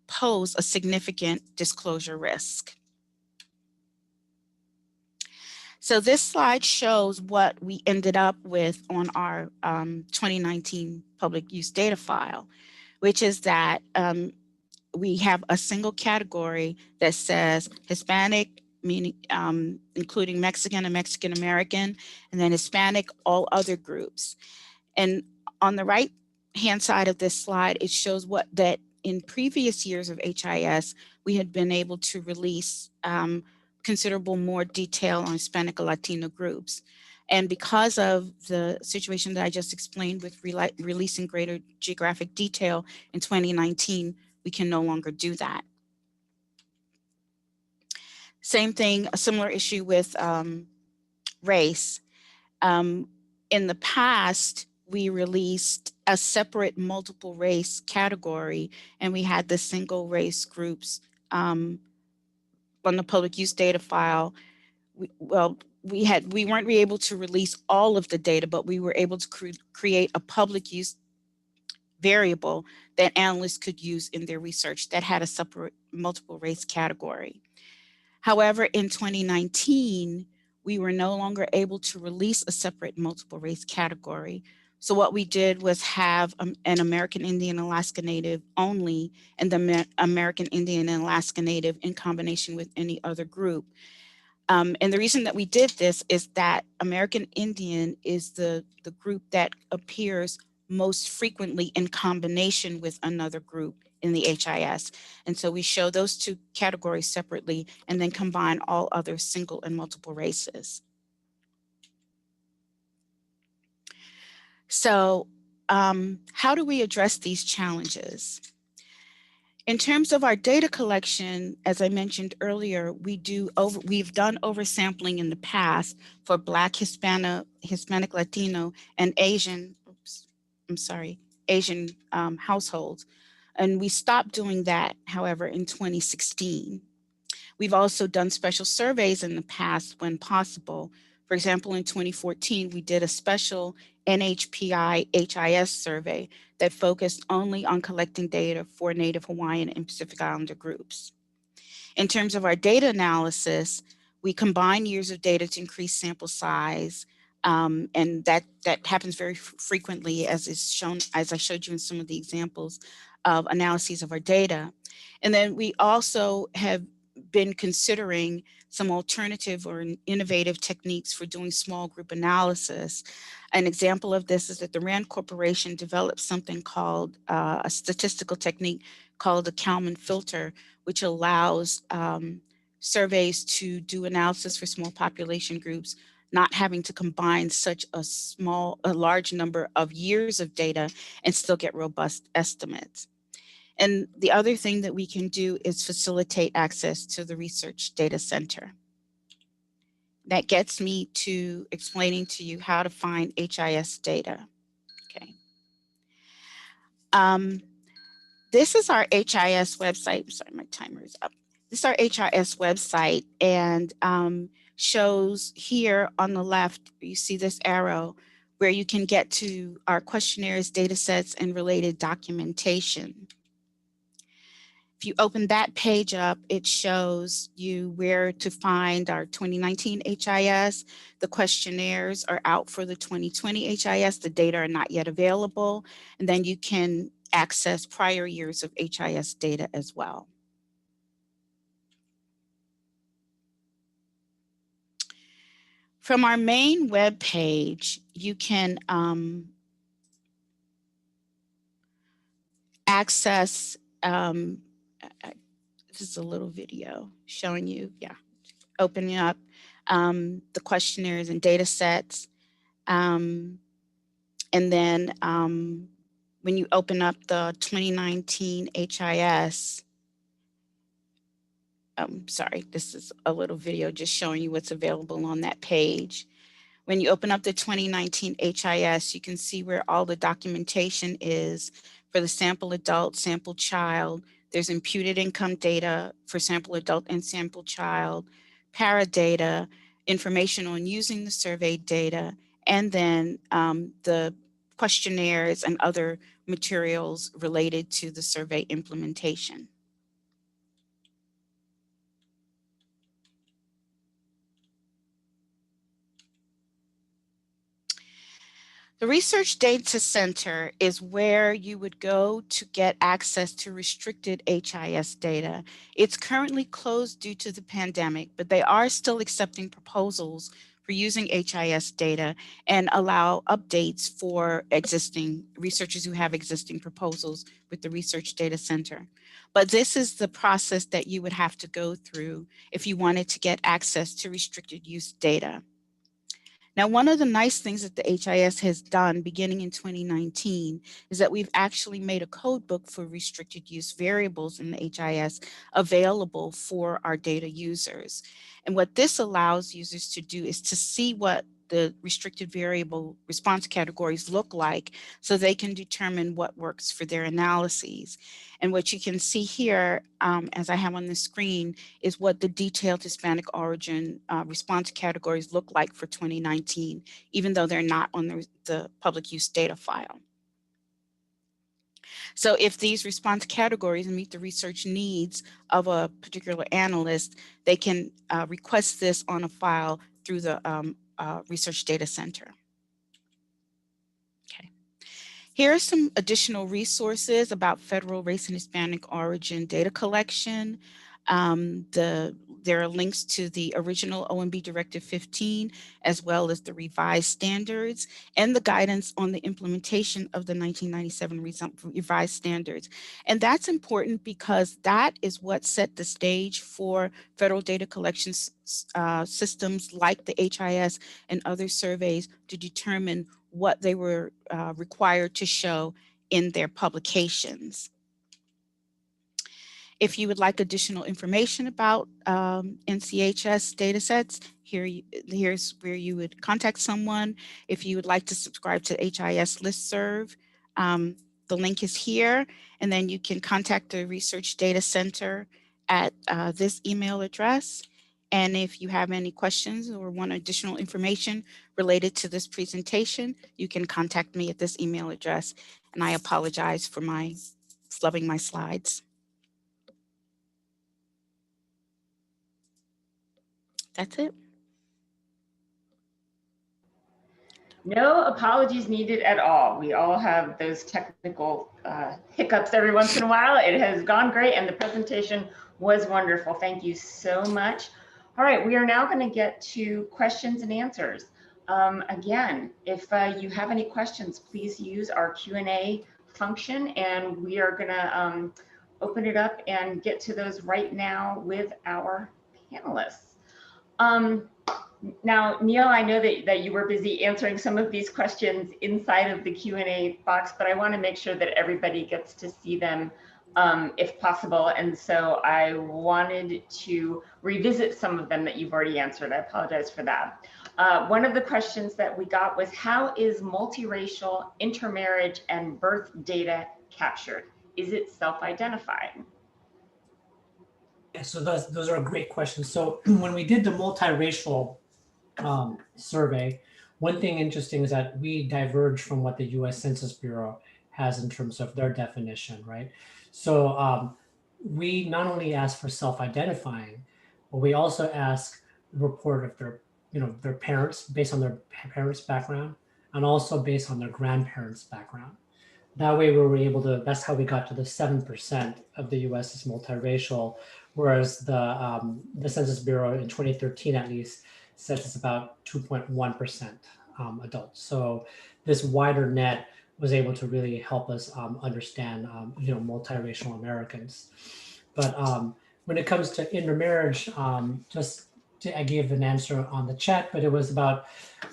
pose a significant disclosure risk. So this slide shows what we ended up with on our 2019 public use data file, which is that we have a single category that says Hispanic, meaning including Mexican and Mexican American, and then Hispanic, all other groups. And on the right hand side of this slide, it shows that in previous years of HIS, we had been able to release considerable more detail on Hispanic or Latino groups. And because of the situation that I just explained with releasing greater geographic detail in 2019, we can no longer do that. Same thing, a similar issue with race. In the past, we released a separate multiple race category, and we had the single race groups on the public use data file. We weren't able to release all of the data, but we were able to create a public use variable that analysts could use in their research that had a separate multiple race category. However, in 2019, we were no longer able to release a separate multiple race category. So what we did was have an American Indian Alaska Native only, and the American Indian and Alaska Native in combination with any other group. And the reason that we did this is that American Indian is the group that appears most frequently in combination with another group in the HIS. And so we show those two categories separately and then combine all other single and multiple races. So how do we address these challenges? In terms of our data collection, as I mentioned earlier, we've done oversampling in the past for Black, Hispanic, Latino, and Asian households. And we stopped doing that, however, in 2016. We've also done special surveys in the past when possible. For example, in 2014, we did a special NHPI HIS survey that focused only on collecting data for Native Hawaiian and Pacific Islander groups. In terms of our data analysis, we combine years of data to increase sample size, and that happens very frequently, as I showed you in some of the examples of analyses of our data. And then we also have been considering some alternative or innovative techniques for doing small group analysis. An example of this is that the RAND Corporation developed something called a statistical technique called the Kalman filter, which allows surveys to do analysis for small population groups, not having to combine such a large number of years of data and still get robust estimates. And the other thing that we can do is facilitate access to the Research Data Center. That gets me to explaining to you how to find HIS data. Okay. This is our HIS website. I'm sorry, my timer is up. This is our HIS website, and shows here on the left, you see this arrow where you can get to our questionnaires, data sets, and related documentation. If you open that page up, it shows you where to find our 2019 HIS. The questionnaires are out for the 2020 HIS. The data are not yet available. And then you can access prior years of HIS data as well. From our main web page, you can access this is a little video showing you, opening up the questionnaires and data sets. And then when you open up the 2019 HIS, sorry, this is a little video just showing you what's available on that page. When you open up the 2019 HIS, you can see where all the documentation is for the sample adult, sample child. There's imputed income data for sample adult and sample child, para data, information on using the survey data, and then the questionnaires and other materials related to the survey implementation. The Research Data Center is where you would go to get access to restricted HIS data. It's currently closed due to the pandemic, but they are still accepting proposals for using HIS data and allow updates for existing researchers who have existing proposals with the Research Data Center. But this is the process that you would have to go through if you wanted to get access to restricted use data. Now, one of the nice things that the HIS has done beginning in 2019 is that we've actually made a code book for restricted use variables in the HIS available for our data users. And what this allows users to do is to see what the restricted variable response categories look like so they can determine what works for their analyses. And what you can see here, as I have on the screen, is what the detailed Hispanic origin response categories look like for 2019, even though they're not on the public use data file. So if these response categories meet the research needs of a particular analyst, they can request this on a file through the Research Data Center. Okay. Here are some additional resources about federal race and Hispanic origin data collection. There are links to the original OMB Directive 15, as well as the revised standards and the guidance on the implementation of the 1997 revised standards. And that's important because that is what set the stage for federal data collection systems like the HIS and other surveys to determine what they were required to show in their publications. If you would like additional information about NCHS data sets, here's where you would contact someone. If you would like to subscribe to HIS listserv, the link is here, and then you can contact the Research Data Center at this email address. And if you have any questions or want additional information related to this presentation, you can contact me at this email address. And I apologize for my flubbing my slides. That's it. No apologies needed at all. We all have those technical hiccups every once in a while. It has gone great and the presentation was wonderful. Thank you so much. All right, we are now going to get to questions and answers. Again, if you have any questions, please use our Q&A function and we are going to open it up and get to those right now with our panelists. Now, Neil, I know that you were busy answering some of these questions inside of the Q&A box, but I want to make sure that everybody gets to see them if possible. And so I wanted to revisit some of them that you've already answered. I apologize for that. One of the questions that we got was, how is multiracial intermarriage and birth data captured? Is it self-identifying? Yeah, so those are great questions. So when we did the multiracial survey, one thing interesting is that we diverge from what the U.S. Census Bureau has in terms of their definition, right? So we not only ask for self-identifying, but we also ask the report of their parents based on their parents' background and also based on their grandparents' background. That way we were able to, that's how we got to the 7% of the US is multiracial, whereas the Census Bureau in 2013 at least says it's about 2.1% adults. So this wider net was able to really help us understand multiracial Americans. But when it comes to intermarriage, I gave an answer on the chat, but it was about,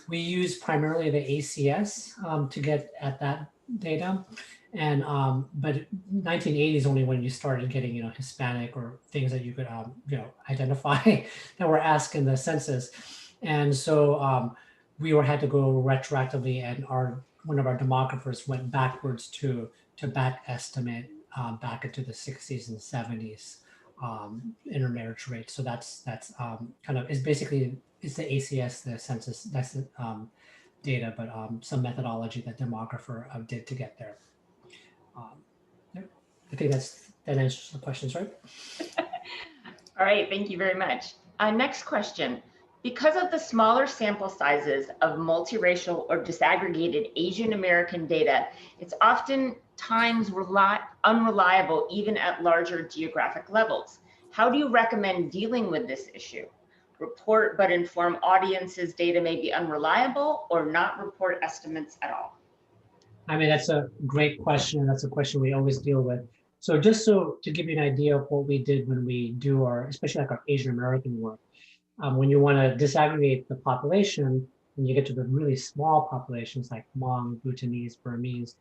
we use primarily the ACS to get at that data. And but 1980 is only when you started getting Hispanic or things that you could identify that were asked in the census. And so we had to go retroactively, and one of our demographers went backwards to back estimate back into the 60s and 70s intermarriage rate. So that's kind of, it's the ACS, the census, that's the data, but some methodology that demographer did to get there. I think that answers the questions, right? All right, thank you very much. Next question. Because of the smaller sample sizes of multiracial or disaggregated Asian American data, it's oftentimes unreliable even at larger geographic levels. How do you recommend dealing with this issue? Report but inform audiences data may be unreliable, or not report estimates at all? I mean, that's a great question. That's a question we always deal with. So just to give you an idea of what we did when we do especially like our Asian American work, when you want to disaggregate the population, and you get to the really small populations like Hmong, Bhutanese, Burmese,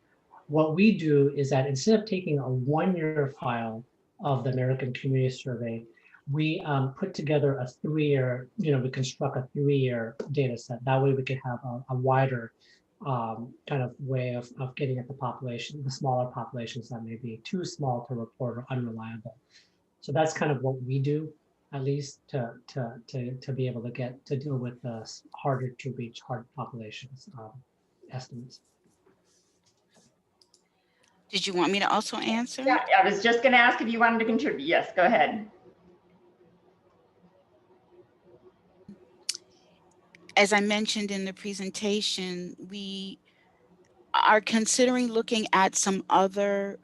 what we do is that instead of taking a 1-year file of the American Community Survey, we put together a 3-year, we construct a 3-year data set. That way we could have a wider kind of way of getting at the population, the smaller populations that may be too small to report or unreliable. So that's kind of what we do, at least to be able to deal with the harder to reach hard populations estimates. Did you want me to also answer? Yeah, I was just going to ask if you wanted to contribute. Yes, go ahead. As I mentioned in the presentation, we are considering looking at some other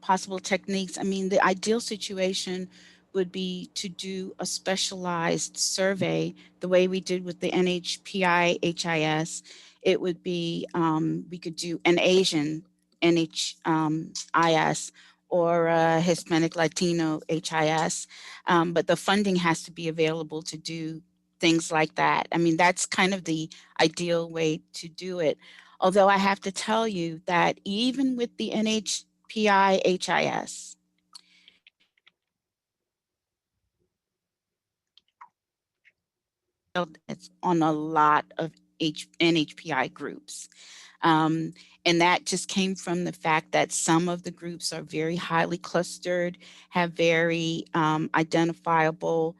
possible techniques. I mean, the ideal situation would be to do a specialized survey the way we did with the NHPI HIS. It would be, we could do an Asian NHIS or a Hispanic Latino HIS, but the funding has to be available to do things like that. I mean, that's kind of the ideal way to do it. Although I have to tell you that even with the NHPI HIS, it's on a lot of NHPI groups. And that just came from the fact that some of the groups are very highly clustered, have very identifiable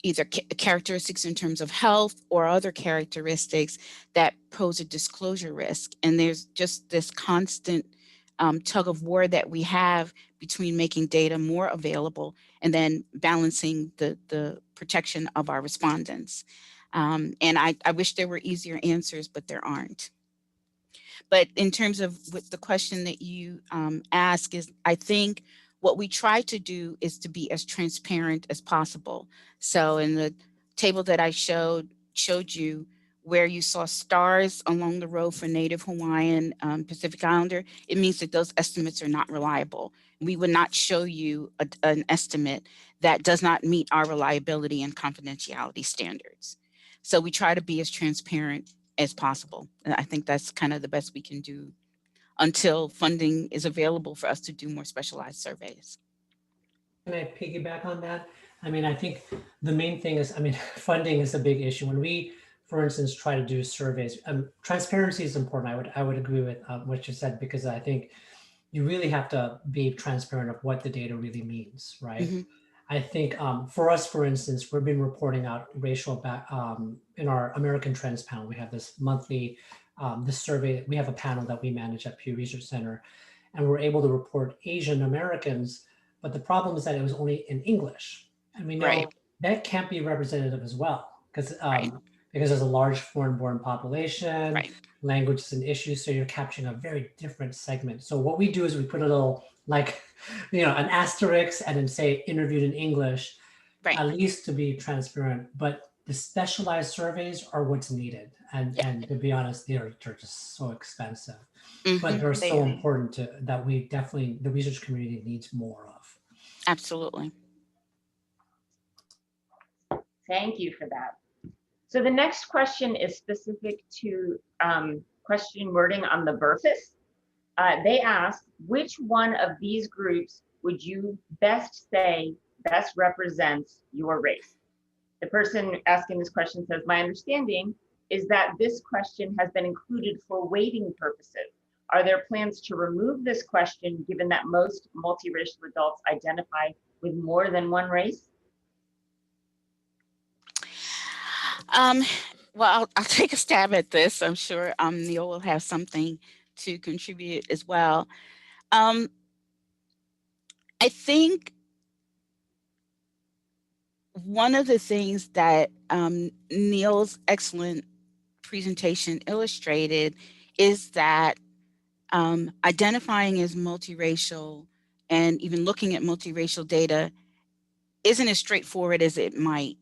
either characteristics in terms of health or other characteristics that pose a disclosure risk. And there's just this constant tug of war that we have between making data more available and then balancing the protection of our respondents. And I wish there were easier answers, but there aren't. But in terms of what the question that you ask is, I think what we try to do is to be as transparent as possible. So in the table that I showed you where you saw stars along the row for Native Hawaiian Pacific Islander, it means that those estimates are not reliable. We would not show you an estimate that does not meet our reliability and confidentiality standards. So we try to be as transparent as possible. And I think that's kind of the best we can do until funding is available for us to do more specialized surveys. Can I piggyback on that? I mean, I think the main thing is, I mean, funding is a big issue. When we, for instance, try to do surveys, transparency is important. I would agree with what you said, because I think you really have to be transparent of what the data really means, right? Mm-hmm. I think for us, for instance, we've been reporting out racial in our American Trends panel. We have this monthly, this survey. We have a panel that we manage at Pew Research Center, and we're able to report Asian Americans. But the problem is that it was only in English, and we know that can't be representative as well, because there's a large foreign-born population. Language is an issue, so you're capturing a very different segment. So what we do is we put a little, like, an asterisk and then say interviewed in English, at least to be transparent. But the specialized surveys are what's needed, and to be honest, they're just so expensive. But they're so important that we definitely, the research community needs more of. Absolutely. Thank you for that. So the next question is specific to question wording on the Burfus. They ask, which one of these groups would you best say best represents your race? The person asking this question says, my understanding is that this question has been included for weighting purposes. Are there plans to remove this question given that most multiracial adults identify with more than one race? Well, I'll take a stab at this. I'm sure Neil will have something to contribute as well. I think one of the things that Neil's excellent presentation illustrated is that identifying as multiracial and even looking at multiracial data isn't as straightforward as it might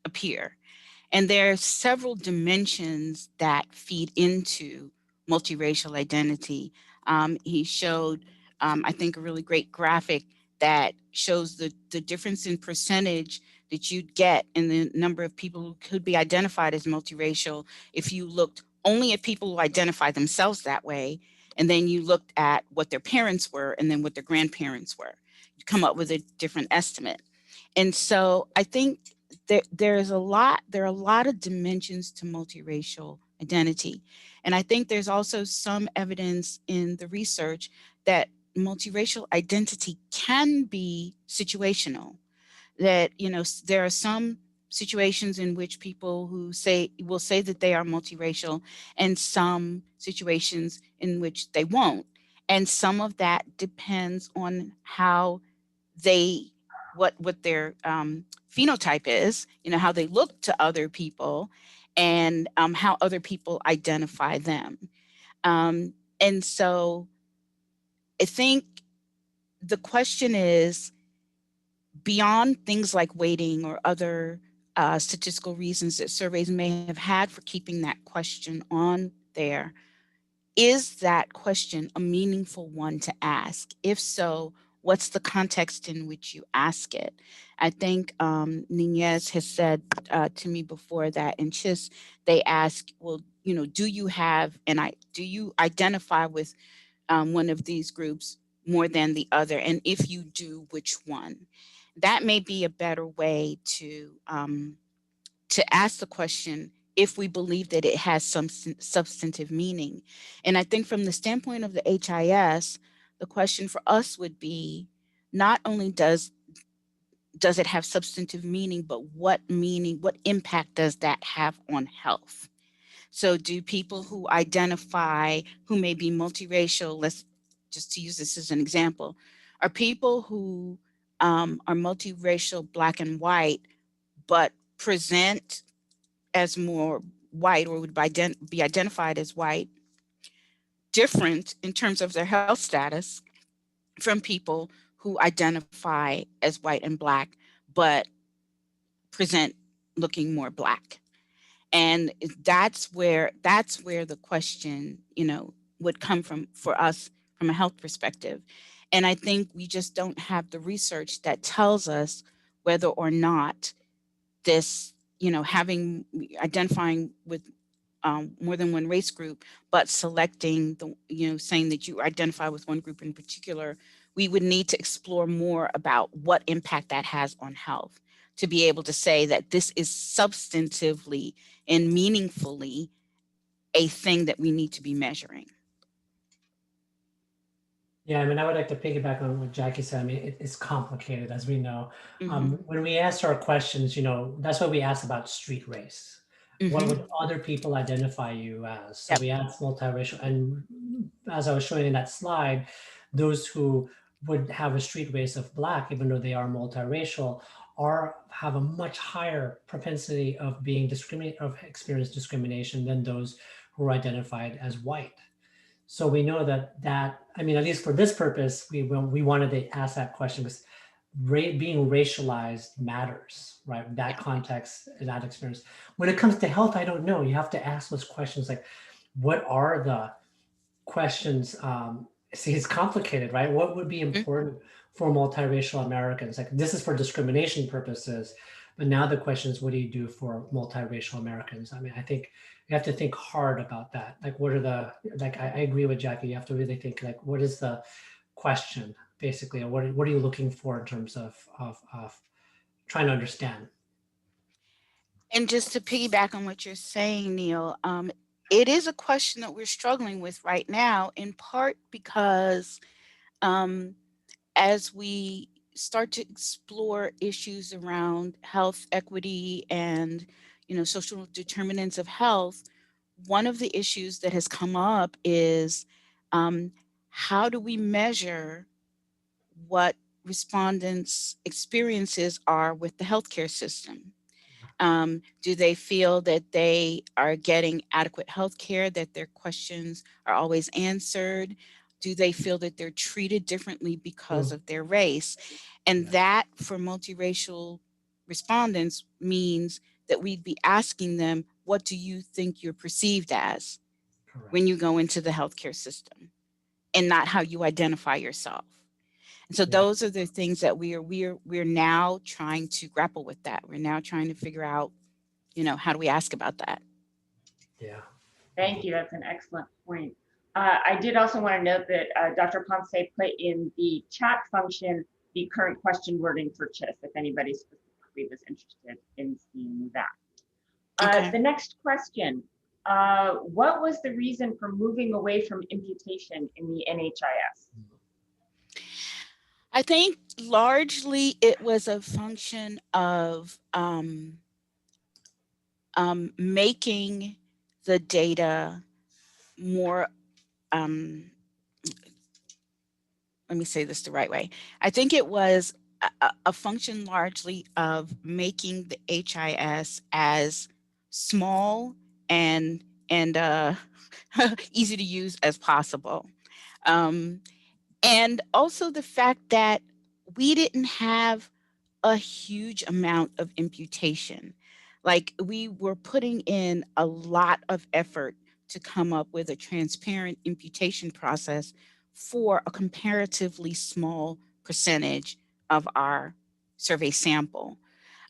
appear. And there are several dimensions that feed into multiracial identity. He showed, I think, a really great graphic that shows the difference in percentage that you'd get in the number of people who could be identified as multiracial if you looked only at people who identify themselves that way, and then you looked at what their parents were and then what their grandparents were. You come up with a different estimate. And so I think there are a lot of dimensions to multiracial identity. And I think there's also some evidence in the research that multiracial identity can be situational. That, you know, there are some situations in which people who will say that they are multiracial, and some situations in which they won't. And some of that depends on how what their phenotype is, you know, how they look to other people, and how other people identify them. And so I think the question is, beyond things like weighting or other statistical reasons that surveys may have had for keeping that question on there, is that question a meaningful one to ask? If so, what's the context in which you ask it? I think NHIS has said to me before that in NHIS, they ask, well, you know, do you identify with one of these groups more than the other? And if you do, which one? That may be a better way to ask the question if we believe that it has some substantive meaning. And I think from the standpoint of the HIS, the question for us would be, not only does it have substantive meaning, but what impact does that have on health? So do people who identify, who may be multiracial, let's just to use this as an example, are people who are multiracial, Black and white, but present as more white, or would be identified as white, different in terms of their health status from people who identify as white and Black, but present looking more Black? And that's where the question, you know, would come from for us from a health perspective. And I think we just don't have the research that tells us whether or not this, you know, identifying with more than one race group, but selecting the, you know, saying that you identify with one group in particular, we would need to explore more about what impact that has on health to be able to say that this is substantively and meaningfully a thing that we need to be measuring. Yeah, I mean, I would like to piggyback on what Jackie said. I mean, it's complicated, as we know. When we ask our questions, you know, that's what we ask about street race. What would other people identify you as? So we ask multiracial, and as I was showing in that slide, those who would have a street race of Black, even though they are multiracial, have a much higher propensity of being experience discrimination than those who are identified as white. So we know that I mean, at least for this purpose, we wanted to ask that question because being racialized matters, right? That context, that experience. When it comes to health, I don't know. You have to ask those questions like, what are the questions? See, it's complicated, right? What would be important for multiracial Americans? Like, this is for discrimination purposes, but now the question is, what do you do for multiracial Americans? I mean, I think you have to think hard about that. Like, what are I agree with Jackie. You have to really think, like, what is the question, basically, or what are you looking for in terms of trying to understand? And just to piggyback on what you're saying, Neil, it is a question that we're struggling with right now, in part because as we start to explore issues around health equity and, you know, social determinants of health, one of the issues that has come up is how do we measure what respondents' experiences are with the healthcare system? Do they feel that they are getting adequate health care, that their questions are always answered? Do they feel that they're treated differently because of their race? And that, for multiracial respondents, means that we'd be asking them, what do you think you're perceived as when you go into the healthcare system, and not how you identify yourself? And so Yeah. those are the things that we're now trying to grapple with that. We're now trying to figure out, you know, how do we ask about that? Yeah. Thank you. That's an excellent point. I did also want to note that Dr. Ponce put in the chat function the current question wording for CHIS, if anybody specifically was interested in seeing that. Okay. The next question, what was the reason for moving away from imputation in the NHIS? I think largely it was a function of making the data more, let me say this the right way. I think it was a function largely of making the HIS as small and easy to use as possible. And also the fact that we didn't have a huge amount of imputation. Like, we were putting in a lot of effort to come up with a transparent imputation process for a comparatively small percentage of our survey sample.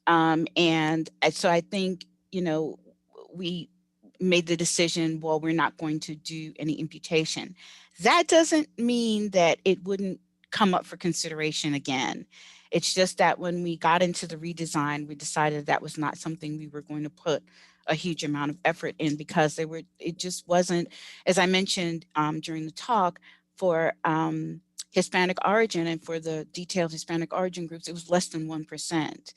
And so I think, you know, we made the decision, well, we're not going to do any imputation. That doesn't mean that it wouldn't come up for consideration again. It's just that when we got into the redesign, we decided that was not something we were going to put a huge amount of effort in, because it just wasn't, as I mentioned during the talk, for Hispanic origin and for the detailed Hispanic origin groups, it was less than 1%.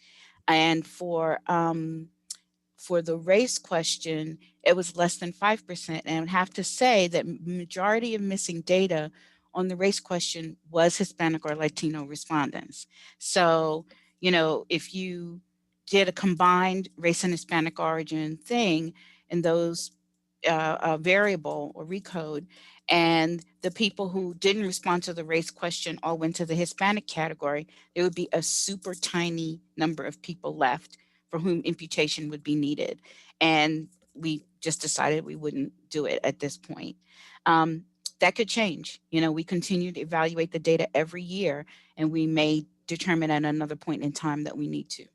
And for the race question, it was less than 5%. And I would have to say that majority of missing data on the race question was Hispanic or Latino respondents. So, you know, if you did a combined race and Hispanic origin thing in those variable or recode, and the people who didn't respond to the race question all went to the Hispanic category, there would be a super tiny number of people left for whom imputation would be needed. And we just decided we wouldn't do it at this point. That could change. You know, we continue to evaluate the data every year, and we may determine at another point in time that we need to.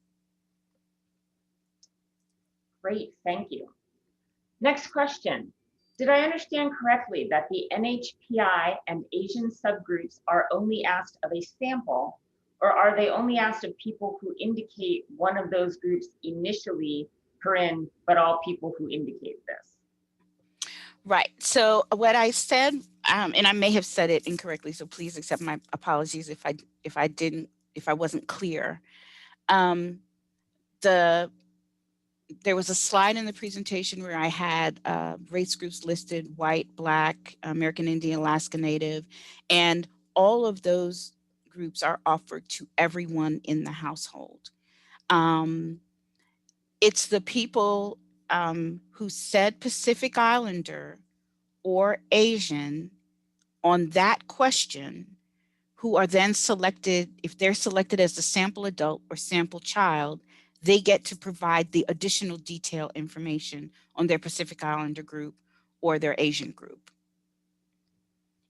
Great, thank you. Next question. Did I understand correctly that the NHPI and Asian subgroups are only asked of a sample, or are they only asked of people who indicate one of those groups initially, but all people who indicate this? Right. So what I said, and I may have said it incorrectly, so please accept my apologies if I wasn't clear. There was a slide in the presentation where I had race groups listed: white, Black, American Indian, Alaska Native, and all of those groups are offered to everyone in the household. It's the people who said Pacific Islander or Asian on that question, who are then selected. If they're selected as the sample adult or sample child, they get to provide the additional detail information on their Pacific Islander group or their Asian group.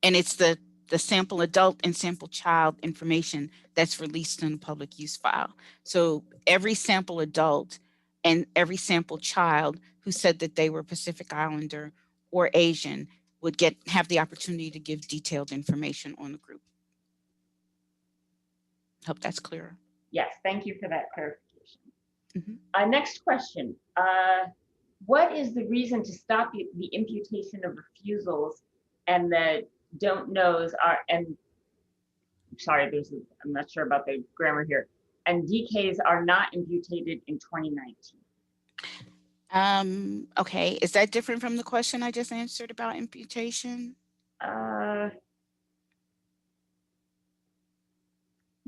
And it's the sample adult and sample child information that's released in the public use file. So every sample adult and every sample child who said that they were Pacific Islander or Asian would have the opportunity to give detailed information on the group. Hope that's clearer. Yes, thank you for that clarification. Mm-hmm. Next question. What is the reason to stop the imputation of refusals and the don't knows are, and sorry, I'm not sure about the grammar here, and DKs are not imputed in 2019? Okay, is that different from the question I just answered about imputation?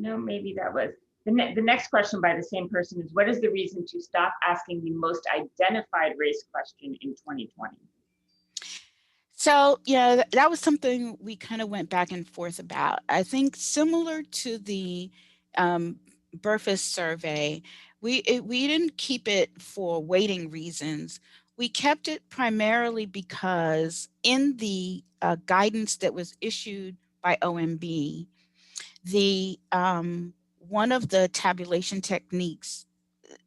No, maybe that was. The next question by the same person is, what is the reason to stop asking the most identified race question in 2020? So, yeah, that was something we kind of went back and forth about. I think similar to the Burfus survey, we didn't keep it for weighting reasons. We kept it primarily because in the guidance that was issued by OMB, The one of the tabulation techniques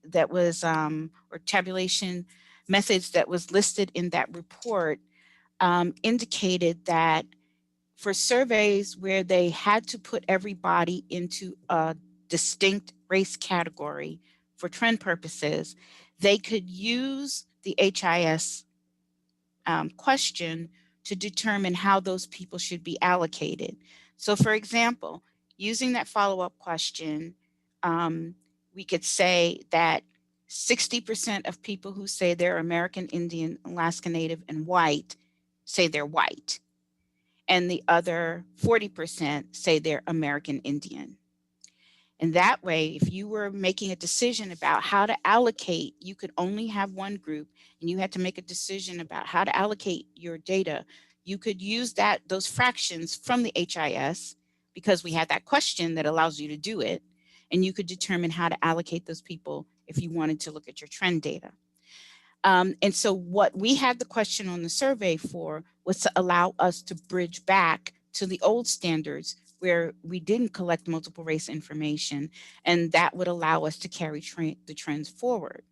that was, or tabulation methods that was listed in that report indicated that for surveys where they had to put everybody into a distinct race category for trend purposes, they could use the HIS question to determine how those people should be allocated. So for example, using that follow-up question, we could say that 60% of people who say they're American Indian, Alaska Native, and white say they're white. And the other 40% say they're American Indian. And that way, if you were making a decision about how to allocate, you could only have one group and you had to make a decision about how to allocate your data. You could use those fractions from the HIS because we had that question that allows you to do it. And you could determine how to allocate those people if you wanted to look at your trend data. And so what we had the question on the survey for was to allow us to bridge back to the old standards where we didn't collect multiple race information, and that would allow us to carry the trends forward.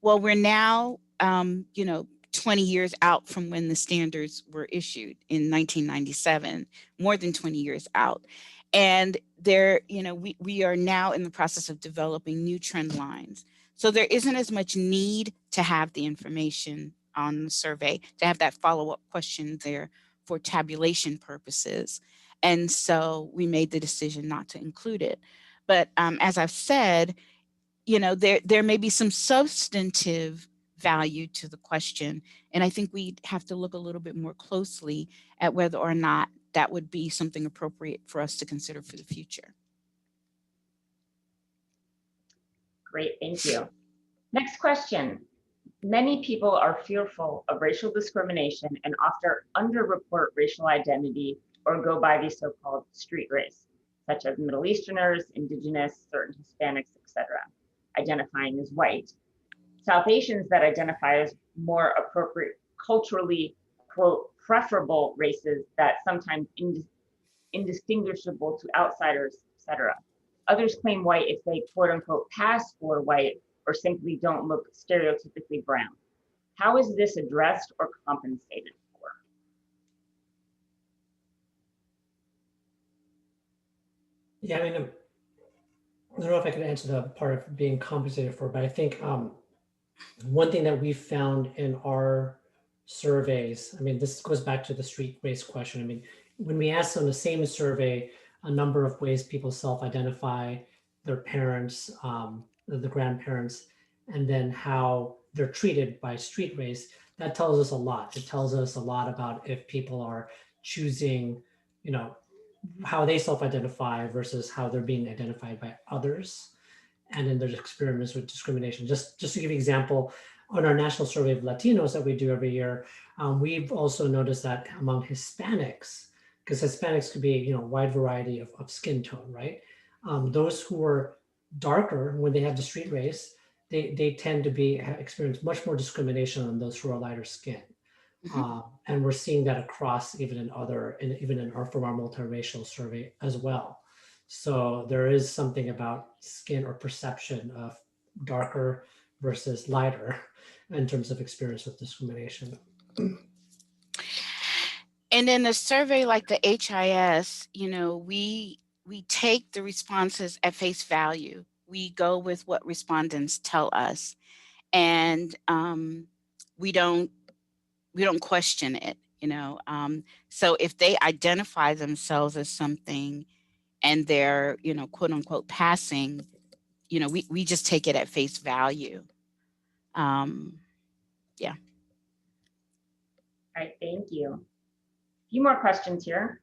Well, we're now, 20 years out from when the standards were issued in 1997, more than 20 years out. And we are now in the process of developing new trend lines. So there isn't as much need to have the information on the survey, to have that follow-up question there for tabulation purposes. And so we made the decision not to include it. But as I've said, there may be some substantive value to the question. And I think we have to look a little bit more closely at whether or not that would be something appropriate for us to consider for the future. Great, thank you. Next question. Many people are fearful of racial discrimination and often underreport racial identity or go by the so-called street race, such as Middle Easterners, Indigenous, certain Hispanics, etc., identifying as white. South Asians that identify as more appropriate, culturally, quote, preferable races that sometimes indistinguishable to outsiders, etc. Others claim white if they quote unquote pass for white or simply don't look stereotypically brown. How is this addressed or compensated for? Yeah, I mean, I don't know if I can answer the part of being compensated for, but I think one thing that we found in our surveys, I mean, this goes back to the street race question. I mean, when we asked on the same survey, a number of ways people self-identify, their parents, the grandparents, and then how they're treated by street race, that tells us a lot. It tells us a lot about if people are choosing, how they self-identify versus how they're being identified by others. And then there's experiments with discrimination. Just to give you an example, on our national survey of Latinos that we do every year, we've also noticed that among Hispanics, because Hispanics could be, a wide variety of skin tone, right? Those who are darker, when they have the street race, they tend to experience much more discrimination than those who are lighter skin. And we're seeing that across even in from our multiracial survey as well. So there is something about skin or perception of darker versus lighter in terms of experience with discrimination. And in a survey like the HIS, we take the responses at face value. We go with what respondents tell us, and we don't question it. So if they identify themselves as something and they're quote unquote passing, we just take it at face value. Yeah. All right, thank you. A few more questions here.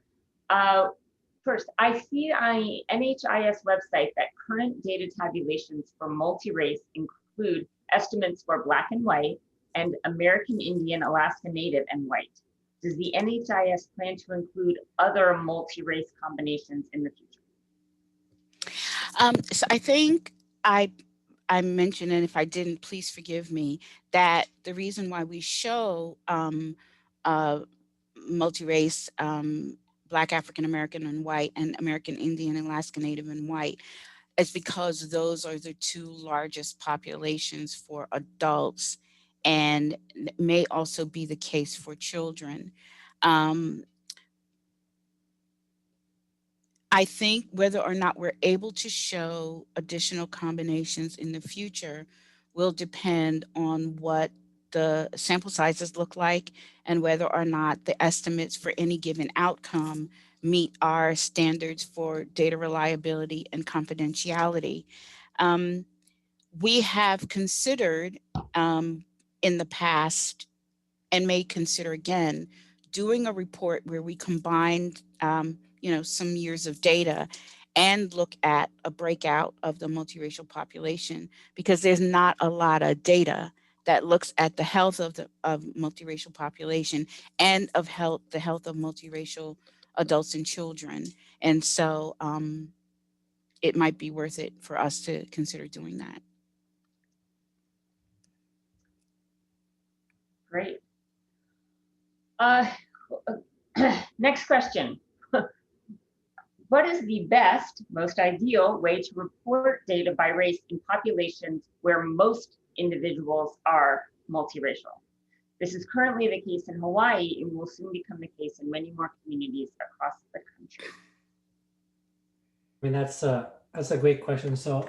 First, I see on the NHIS website that current data tabulations for multi-race include estimates for Black and white and American Indian, Alaska Native and white. Does the NHIS plan to include other multi-race combinations in the future? So I think I mentioned, and if I didn't, please forgive me, that the reason why we show multi-race Black African American and white, and American Indian, Alaska Native and white, is because those are the two largest populations for adults, and may also be the case for children. I think whether or not we're able to show additional combinations in the future will depend on what the sample sizes look like and whether or not the estimates for any given outcome meet our standards for data reliability and confidentiality. We have considered in the past, and may consider again, doing a report where we combined some years of data and look at a breakout of the multiracial population, because there's not a lot of data that looks at the health of the multiracial population and of the health of multiracial adults and children. And so it might be worth it for us to consider doing that. Great. Next question. What is the best, most ideal way to report data by race in populations where most individuals are multiracial? This is currently the case in Hawaii and will soon become the case in many more communities across the country. I mean, that's a great question. So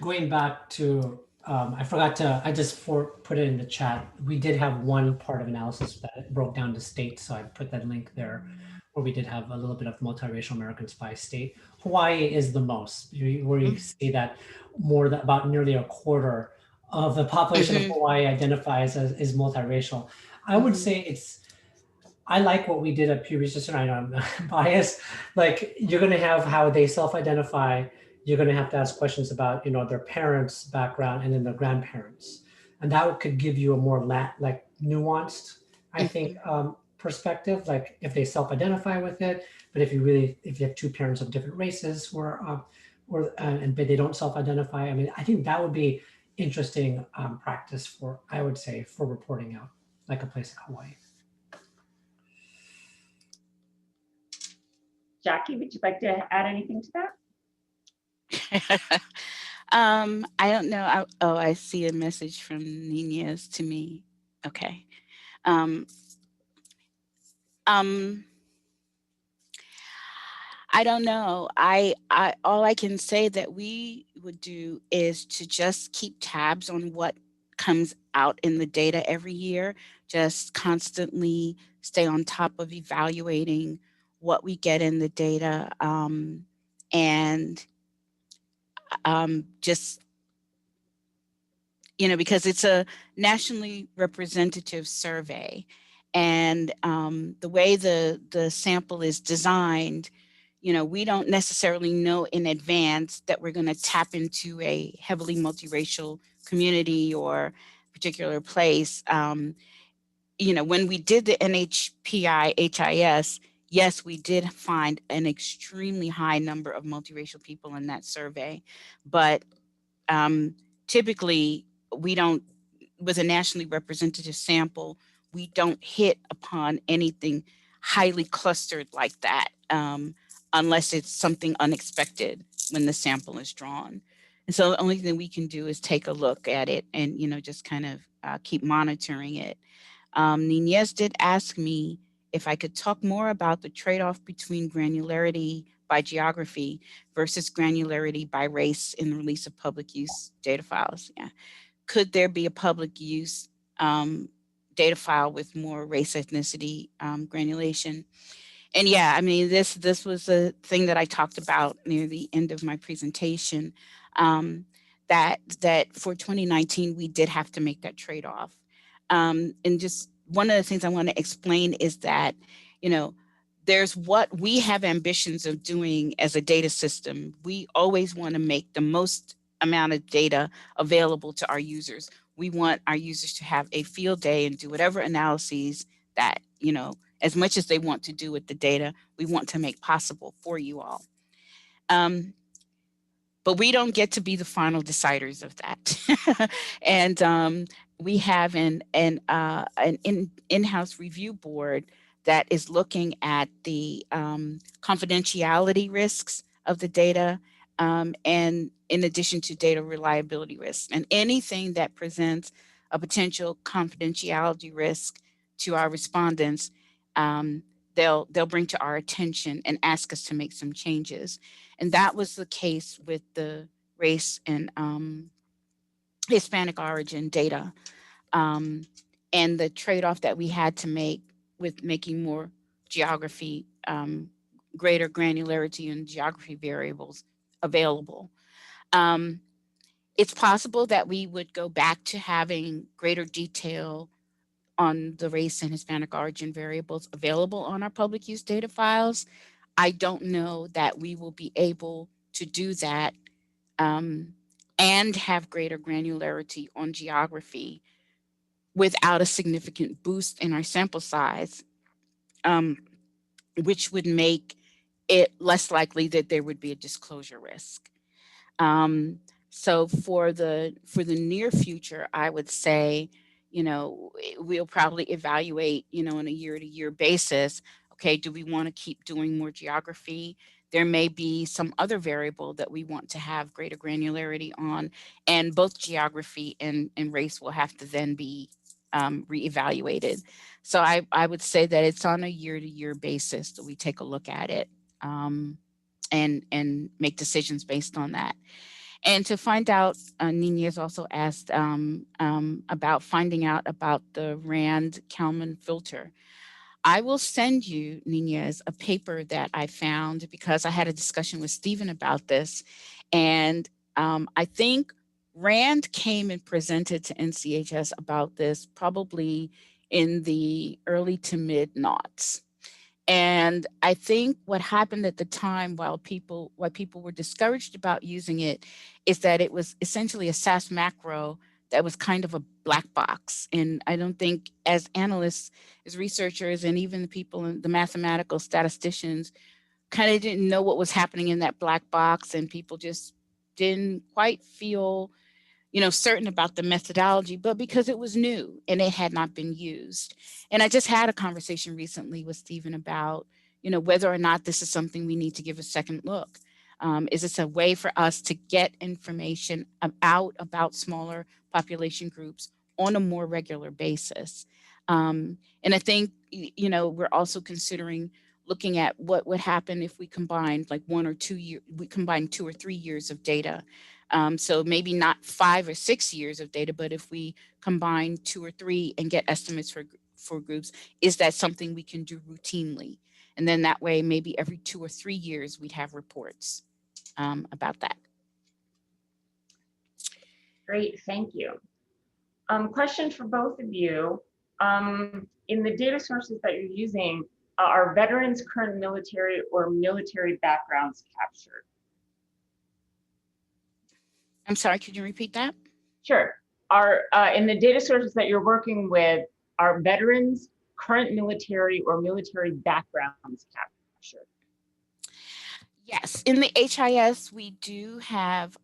going back to, I just put it in the chat. We did have one part of analysis that broke down the states. So I put that link there where we did have a little bit of multiracial Americans by state. Hawaii is the most, where you see that about nearly a quarter of the population of Hawaii identifies as multiracial. I would say I like what we did at Pew Research, and I know I'm biased. Like, you're going to have how they self-identify. You're going to have to ask questions about, their parents' background and then their grandparents, and that could give you a more nuanced, I think, perspective. Like if they self-identify with it, but if you have two parents of different races, but they don't self-identify. I mean, I think that would be interesting practice I would say, for reporting out, like a place like Hawaii. Jackie, would you like to add anything to that? I don't know. I see a message from Nunez to me. Okay. I don't know. All I can say that we would do is to just keep tabs on what comes out in the data every year, just constantly stay on top of evaluating what we get in the data, and just, because it's a nationally representative survey, and the way the sample is designed, we don't necessarily know in advance that we're going to tap into a heavily multiracial community or particular place. When we did the NHIS, yes, we did find an extremely high number of multiracial people in that survey, but typically we don't, with a nationally representative sample, we don't hit upon anything highly clustered like that, unless it's something unexpected when the sample is drawn. And so the only thing we can do is take a look at it and, just kind of keep monitoring it. Nunez did ask me if I could talk more about the trade-off between granularity by geography versus granularity by race in the release of public use data files. Yeah. Could there be a public use data file with more race ethnicity granulation? And yeah, I mean, this was a thing that I talked about near the end of my presentation, that for 2019, we did have to make that trade-off. And just one of the things I want to explain is that, there's what we have ambitions of doing as a data system. We always want to make the most amount of data available to our users. We want our users to have a field day and do whatever analyses that, as much as they want to do with the data, we want to make possible for you all. But we don't get to be the final deciders of that. And we have an in-house review board that is looking at the confidentiality risks of the data, and in addition to data reliability risks. And anything that presents a potential confidentiality risk to our respondents, they'll bring to our attention and ask us to make some changes. And that was the case with the race and Hispanic origin data, and the trade-off that we had to make with making more geography, greater granularity and geography variables available. It's possible that we would go back to having greater detail on the race and Hispanic origin variables available on our public use data files. I don't know that we will be able to do that and have greater granularity on geography without a significant boost in our sample size, which would make it less likely that there would be a disclosure risk. So for the near future, I would say, we'll probably evaluate, on a year-to-year basis. Okay, do we want to keep doing more geography? There may be some other variable that we want to have greater granularity on, and both geography and race will have to then be reevaluated. So I would say that it's on a year-to-year basis that we take a look at it and make decisions based on that. And to find out, Nina has also asked about finding out about the Rand-Kalman filter. I will send you, Nina, a paper that I found because I had a discussion with Stephen about this. And I think Rand came and presented to NCHS about this probably in the early to mid noughts. And I think what happened at the time why people were discouraged about using it is that it was essentially a SAS macro that was kind of a black box. And I don't think as analysts, as researchers, and even the people in the mathematical statisticians kind of didn't know what was happening in that black box, and people just didn't quite feel certain about the methodology, but because it was new and it had not been used. And I just had a conversation recently with Stephen about, whether or not this is something we need to give a second look. Is this a way for us to get information out about smaller population groups on a more regular basis? And I think, we're also considering looking at what would happen if we combined like 1 or 2 years, we combined 2 or 3 years of data. So maybe not 5 or 6 years of data, but if we combine 2 or 3 and get estimates for groups, is that something we can do routinely? And then that way, maybe every 2 or 3 years, we'd have reports about that. Great, thank you. Question for both of you. In the data sources that you're using, are veterans' current military or military backgrounds captured? I'm sorry, could you repeat that? Sure. Are in the data sources that you're working with, are veterans' current military or military backgrounds captured? Yes, in the HIS, we do have,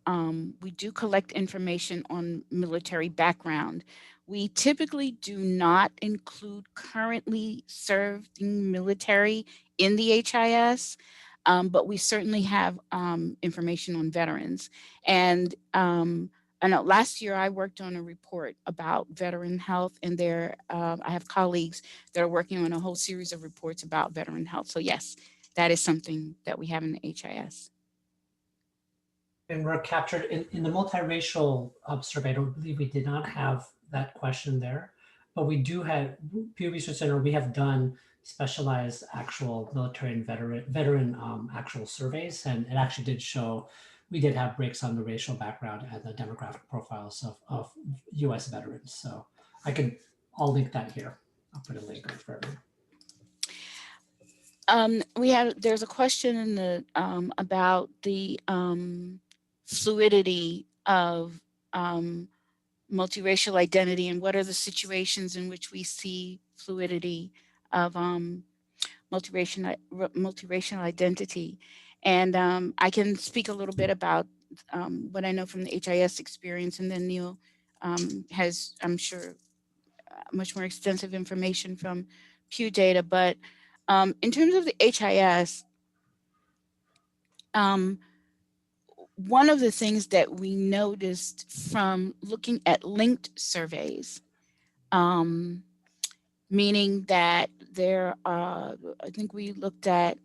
we do collect information on military background. We typically do not include currently serving military in the HIS, but we certainly have information on veterans. And I know last year I worked on a report about veteran health, and there I have colleagues that are working on a whole series of reports about veteran health. So yes, that is something that we have in the HIS. And we're captured in the multiracial survey. I don't believe we did not have that question there, but we do have, Pew Research Center, we have done specialized actual military and veteran actual surveys, and it actually did show we did have breaks on the racial background and the demographic profiles of US veterans. So I'll link that here. I'll put a link for everyone. There's a question in the about the fluidity of multiracial identity, and what are the situations in which we see fluidity of multiracial identity. And I can speak a little bit about what I know from the HIS experience, and then Neil has, I'm sure, much more extensive information from Pew data, but in terms of the HIS, one of the things that we noticed from looking at linked surveys, meaning that there are, I think we looked at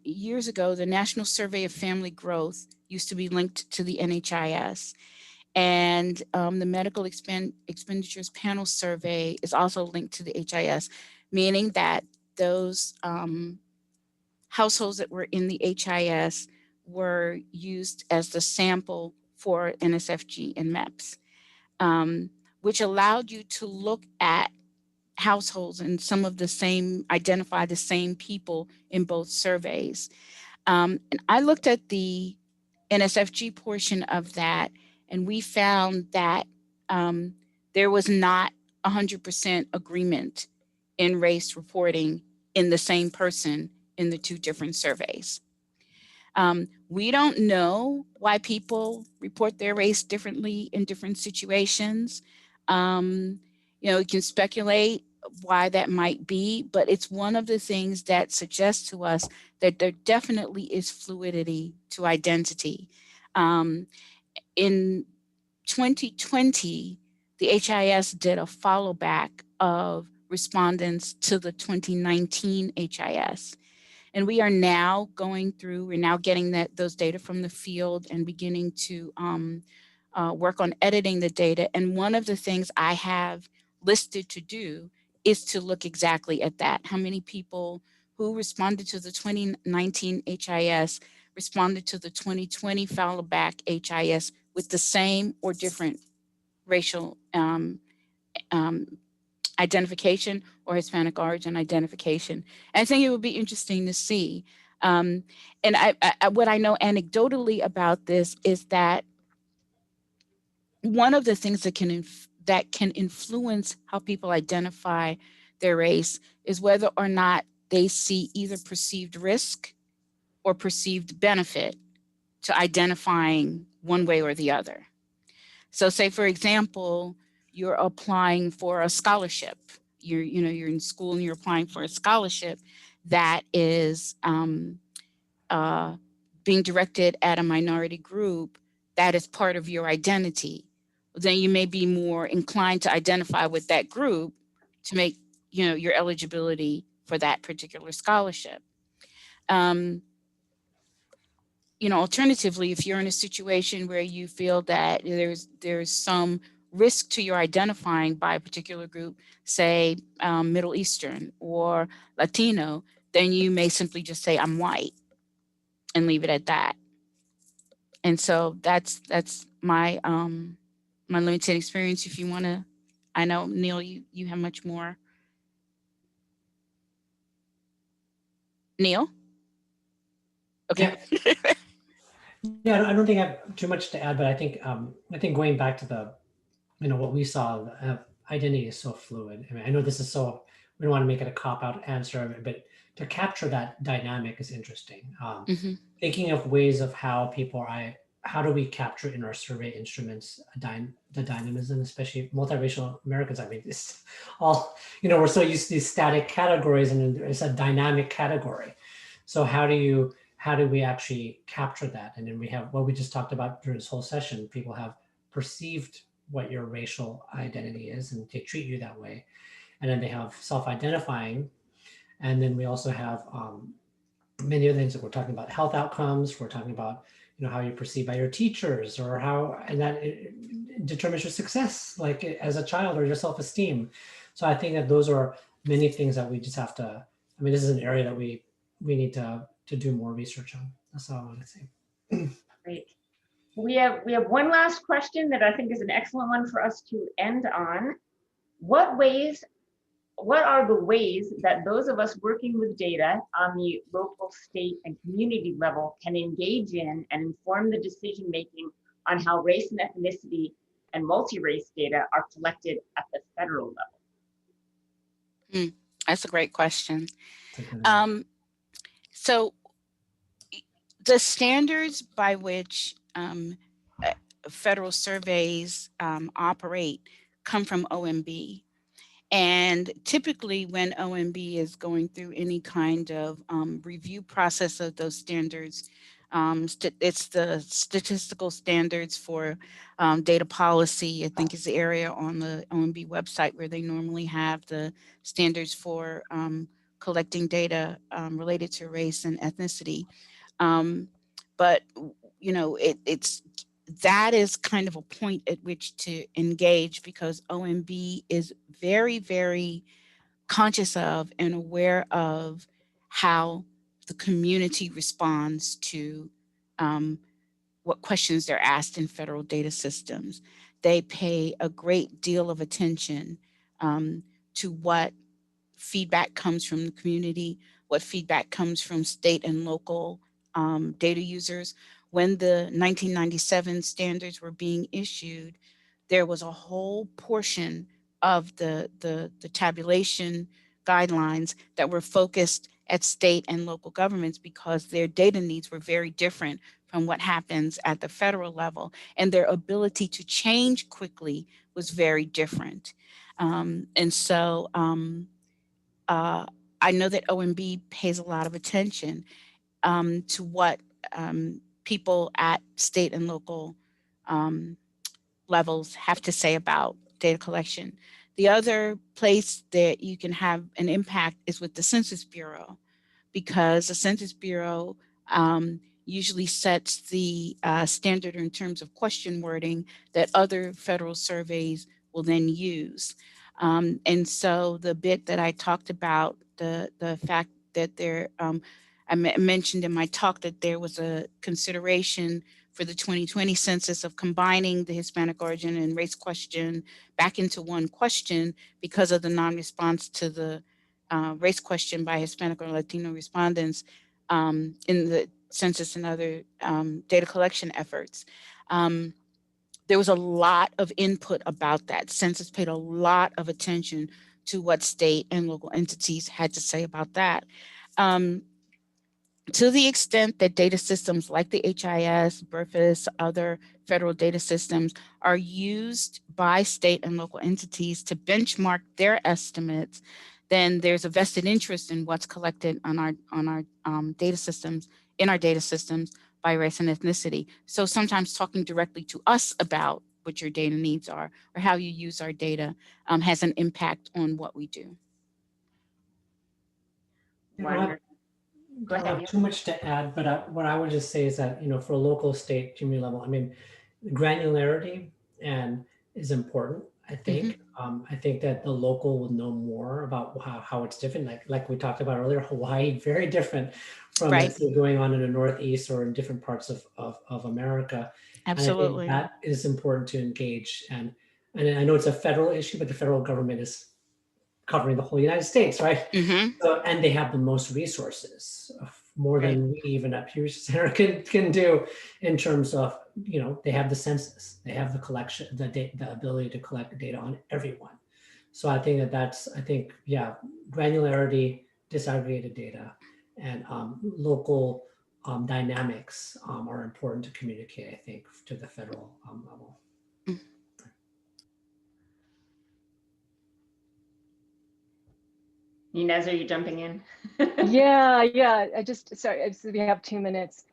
years ago, the National Survey of Family Growth used to be linked to the NHIS. And the Medical Expenditures Panel Survey is also linked to the HIS, meaning that those households that were in the HIS were used as the sample for NSFG and MEPS, which allowed you to look at households and some of the same, identify the same people in both surveys. And I looked at the NSFG portion of that, and we found that there was not 100% agreement in race reporting in the same person in the two different surveys. We don't know why people report their race differently in different situations. You know, we can speculate why that might be, but it's one of the things that suggests to us that there definitely is fluidity to identity. In 2020, the HIS did a follow back of respondents to the 2019 HIS. And we are now going through, we're now getting those data from the field and beginning to work on editing the data. And one of the things I have listed to do is to look exactly at that. How many people who responded to the 2019 HIS responded to the 2020 follow back HIS with the same or different racial identification or Hispanic origin identification. And I think it would be interesting to see. And what I know anecdotally about this is that one of the things that can influence how people identify their race is whether or not they see either perceived risk or perceived benefit to identifying one way or the other. So say, for example, you're applying for a scholarship. You're in school and you're applying for a scholarship that is being directed at a minority group that is part of your identity. Then you may be more inclined to identify with that group to make your eligibility for that particular scholarship. Alternatively, if you're in a situation where you feel that there's some risk to your identifying by a particular group, say Middle Eastern or Latino, then you may simply just say, I'm white, and leave it at that. And so that's my my limited experience. If you want to, I know, Neil, you have much more. Neil? Okay. Yeah. Yeah, I don't think I have too much to add, but I think going back to what we saw, identity is so fluid. I mean, I know this is we don't want to make it a cop-out answer, but to capture that dynamic is interesting. Thinking of ways of how do we capture in our survey instruments the dynamism, especially multiracial Americans. I mean, it's all, we're so used to these static categories, and it's a dynamic category. So how do we actually capture that? And then we have what we just talked about during this whole session. People have perceived what your racial identity is, and they treat you that way. And then they have self-identifying. And then we also have many other things that we're talking about: health outcomes. We're talking about, how you're perceived by your teachers, or and that it determines your success, like as a child, or your self-esteem. So I think that those are many things that we just have to, this is an area that we need to do more research on. That's all I want to say. Great. We have one last question that I think is an excellent one for us to end on. What are the ways that those of us working with data on the local, state, and community level can engage in and inform the decision-making on how race and ethnicity and multi-race data are collected at the federal level? That's a great question. So the standards by which federal surveys operate come from OMB. And typically when OMB is going through any kind of review process of those standards, it's the statistical standards for data policy, I think is the area on the OMB website where they normally have the standards for collecting data related to race and ethnicity. But, you know, that is kind of a point at which to engage, because OMB is very, very conscious of and aware of how the community responds to what questions they're asked in federal data systems. They pay a great deal of attention to what feedback comes from the community, what feedback comes from state and local data users. When the 1997 standards were being issued, there was a whole portion of the tabulation guidelines that were focused at state and local governments because their data needs were very different from what happens at the federal level, and their ability to change quickly was very different. And so I know that OMB pays a lot of attention to what people at state and local levels have to say about data collection. The other place that you can have an impact is with the Census Bureau, because the Census Bureau usually sets the standard in terms of question wording that other federal surveys will then use. And so the bit that I talked about, the fact that I mentioned in my talk that there was a consideration for the 2020 census of combining the Hispanic origin and race question back into one question because of the non-response to the race question by Hispanic or Latino respondents in the census and other data collection efforts. There was a lot of input about that. Census paid a lot of attention to what state and local entities had to say about that. To the extent that data systems like the HIS, BRFIS, other federal data systems are used by state and local entities to benchmark their estimates, then there's a vested interest in what's collected on our data systems, in our data systems by race and ethnicity. So sometimes talking directly to us about what your data needs are or how you use our data has an impact on what we do. Wonderful. I don't have too much to add, but what I would just say is that, you know, for local, state, community level, I mean, granularity is important. I think. I think that the local will know more about how it's different. Like we talked about earlier, Hawaii, very different from what's going on in the Northeast or in different parts of America. Absolutely. And I think that is important to engage. And I know it's a federal issue, but the federal government is covering the whole United States, right? So, and they have the most resources, more than we even at Pew Research Center can do in terms of, you know, they have the census, they have the collection, the ability to collect data on everyone. So I think yeah, granularity, disaggregated data, and local dynamics are important to communicate, I think, to the federal level. Inez, are you jumping in? Yeah. Sorry, we have 2 minutes.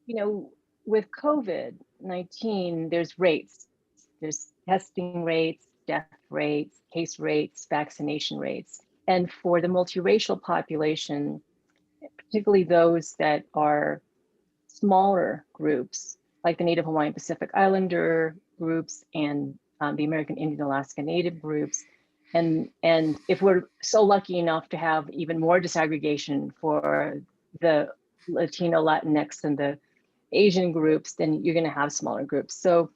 You know, with COVID-19, there's rates. There's testing rates, death rates, case rates, vaccination rates. And for the multiracial population, particularly those that are smaller groups, like the Native Hawaiian Pacific Islander groups and the American Indian Alaska Native groups, and if we're so lucky enough to have even more disaggregation for the Latino, Latinx, and the Asian groups, then you're going to have smaller groups. So,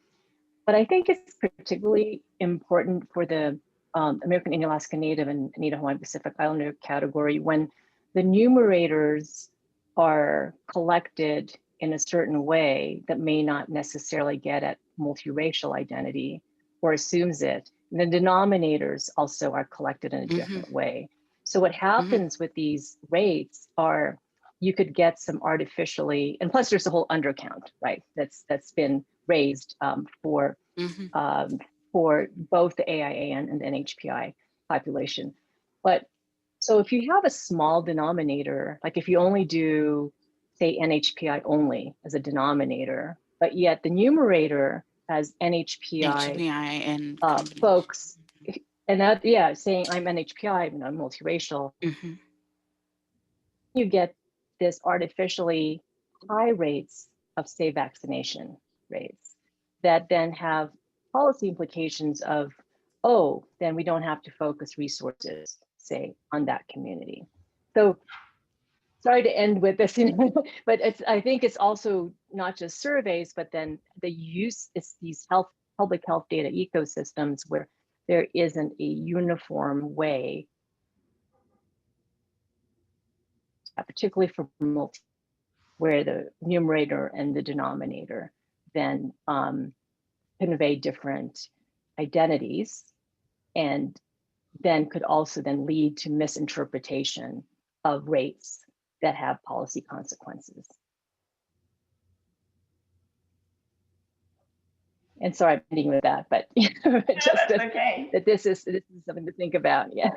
but I think it's particularly important for the American Indian Alaska Native and Native Hawaiian Pacific Islander category when the numerators are collected in a certain way that may not necessarily get at multiracial identity or assumes it. And the denominators also are collected in a different way. So what happens with these rates are you could get some artificially, and plus there's a whole undercount, right? That's been raised for both the AIA and the NHPI. population. But so if you have a small denominator, like if you only do, say, NHPI only as a denominator, but yet the numerator has NHPI and folks, and that, yeah, saying I'm NHPI and I'm multiracial, you get this artificially high rates of, say, vaccination rates that then have policy implications of, oh, then we don't have to focus resources, say, on that community. So sorry to end with this, but I think it's also not just surveys, but then the use, it's these public health data ecosystems where there isn't a uniform way, particularly for multi, where the numerator and the denominator then convey different identities, and then could also then lead to misinterpretation of rates that have policy consequences. And sorry, I'm ending with that, but just that this is something to think about. Yeah.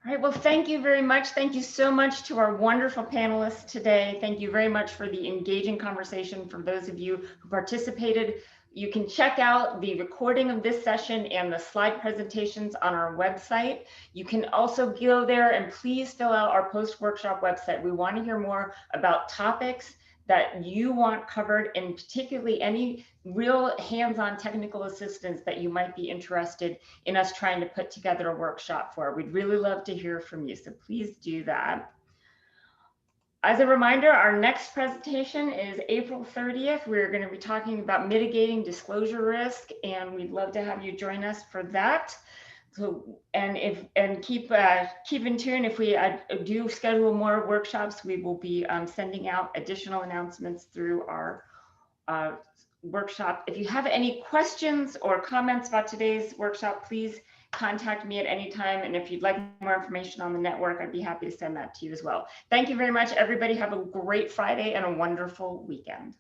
All right, well, thank you very much. Thank you so much to our wonderful panelists today. Thank you very much for the engaging conversation. For those of you who participated, you can check out the recording of this session and the slide presentations on our website. You can also go there and please fill out our post-workshop website. We want to hear more about topics that you want covered, and particularly any real hands-on technical assistance that you might be interested in us trying to put together a workshop for. We'd really love to hear from you, so please do that. As a reminder, our next presentation is April 30th. We're going to be talking about mitigating disclosure risk, and we'd love to have you join us for that. So, and keep in tune. If we do schedule more workshops, we will be sending out additional announcements through our workshop. If you have any questions or comments about today's workshop, please contact me at any time. And if you'd like more information on the network, I'd be happy to send that to you as well. Thank you very much, everybody. Have a great Friday and a wonderful weekend.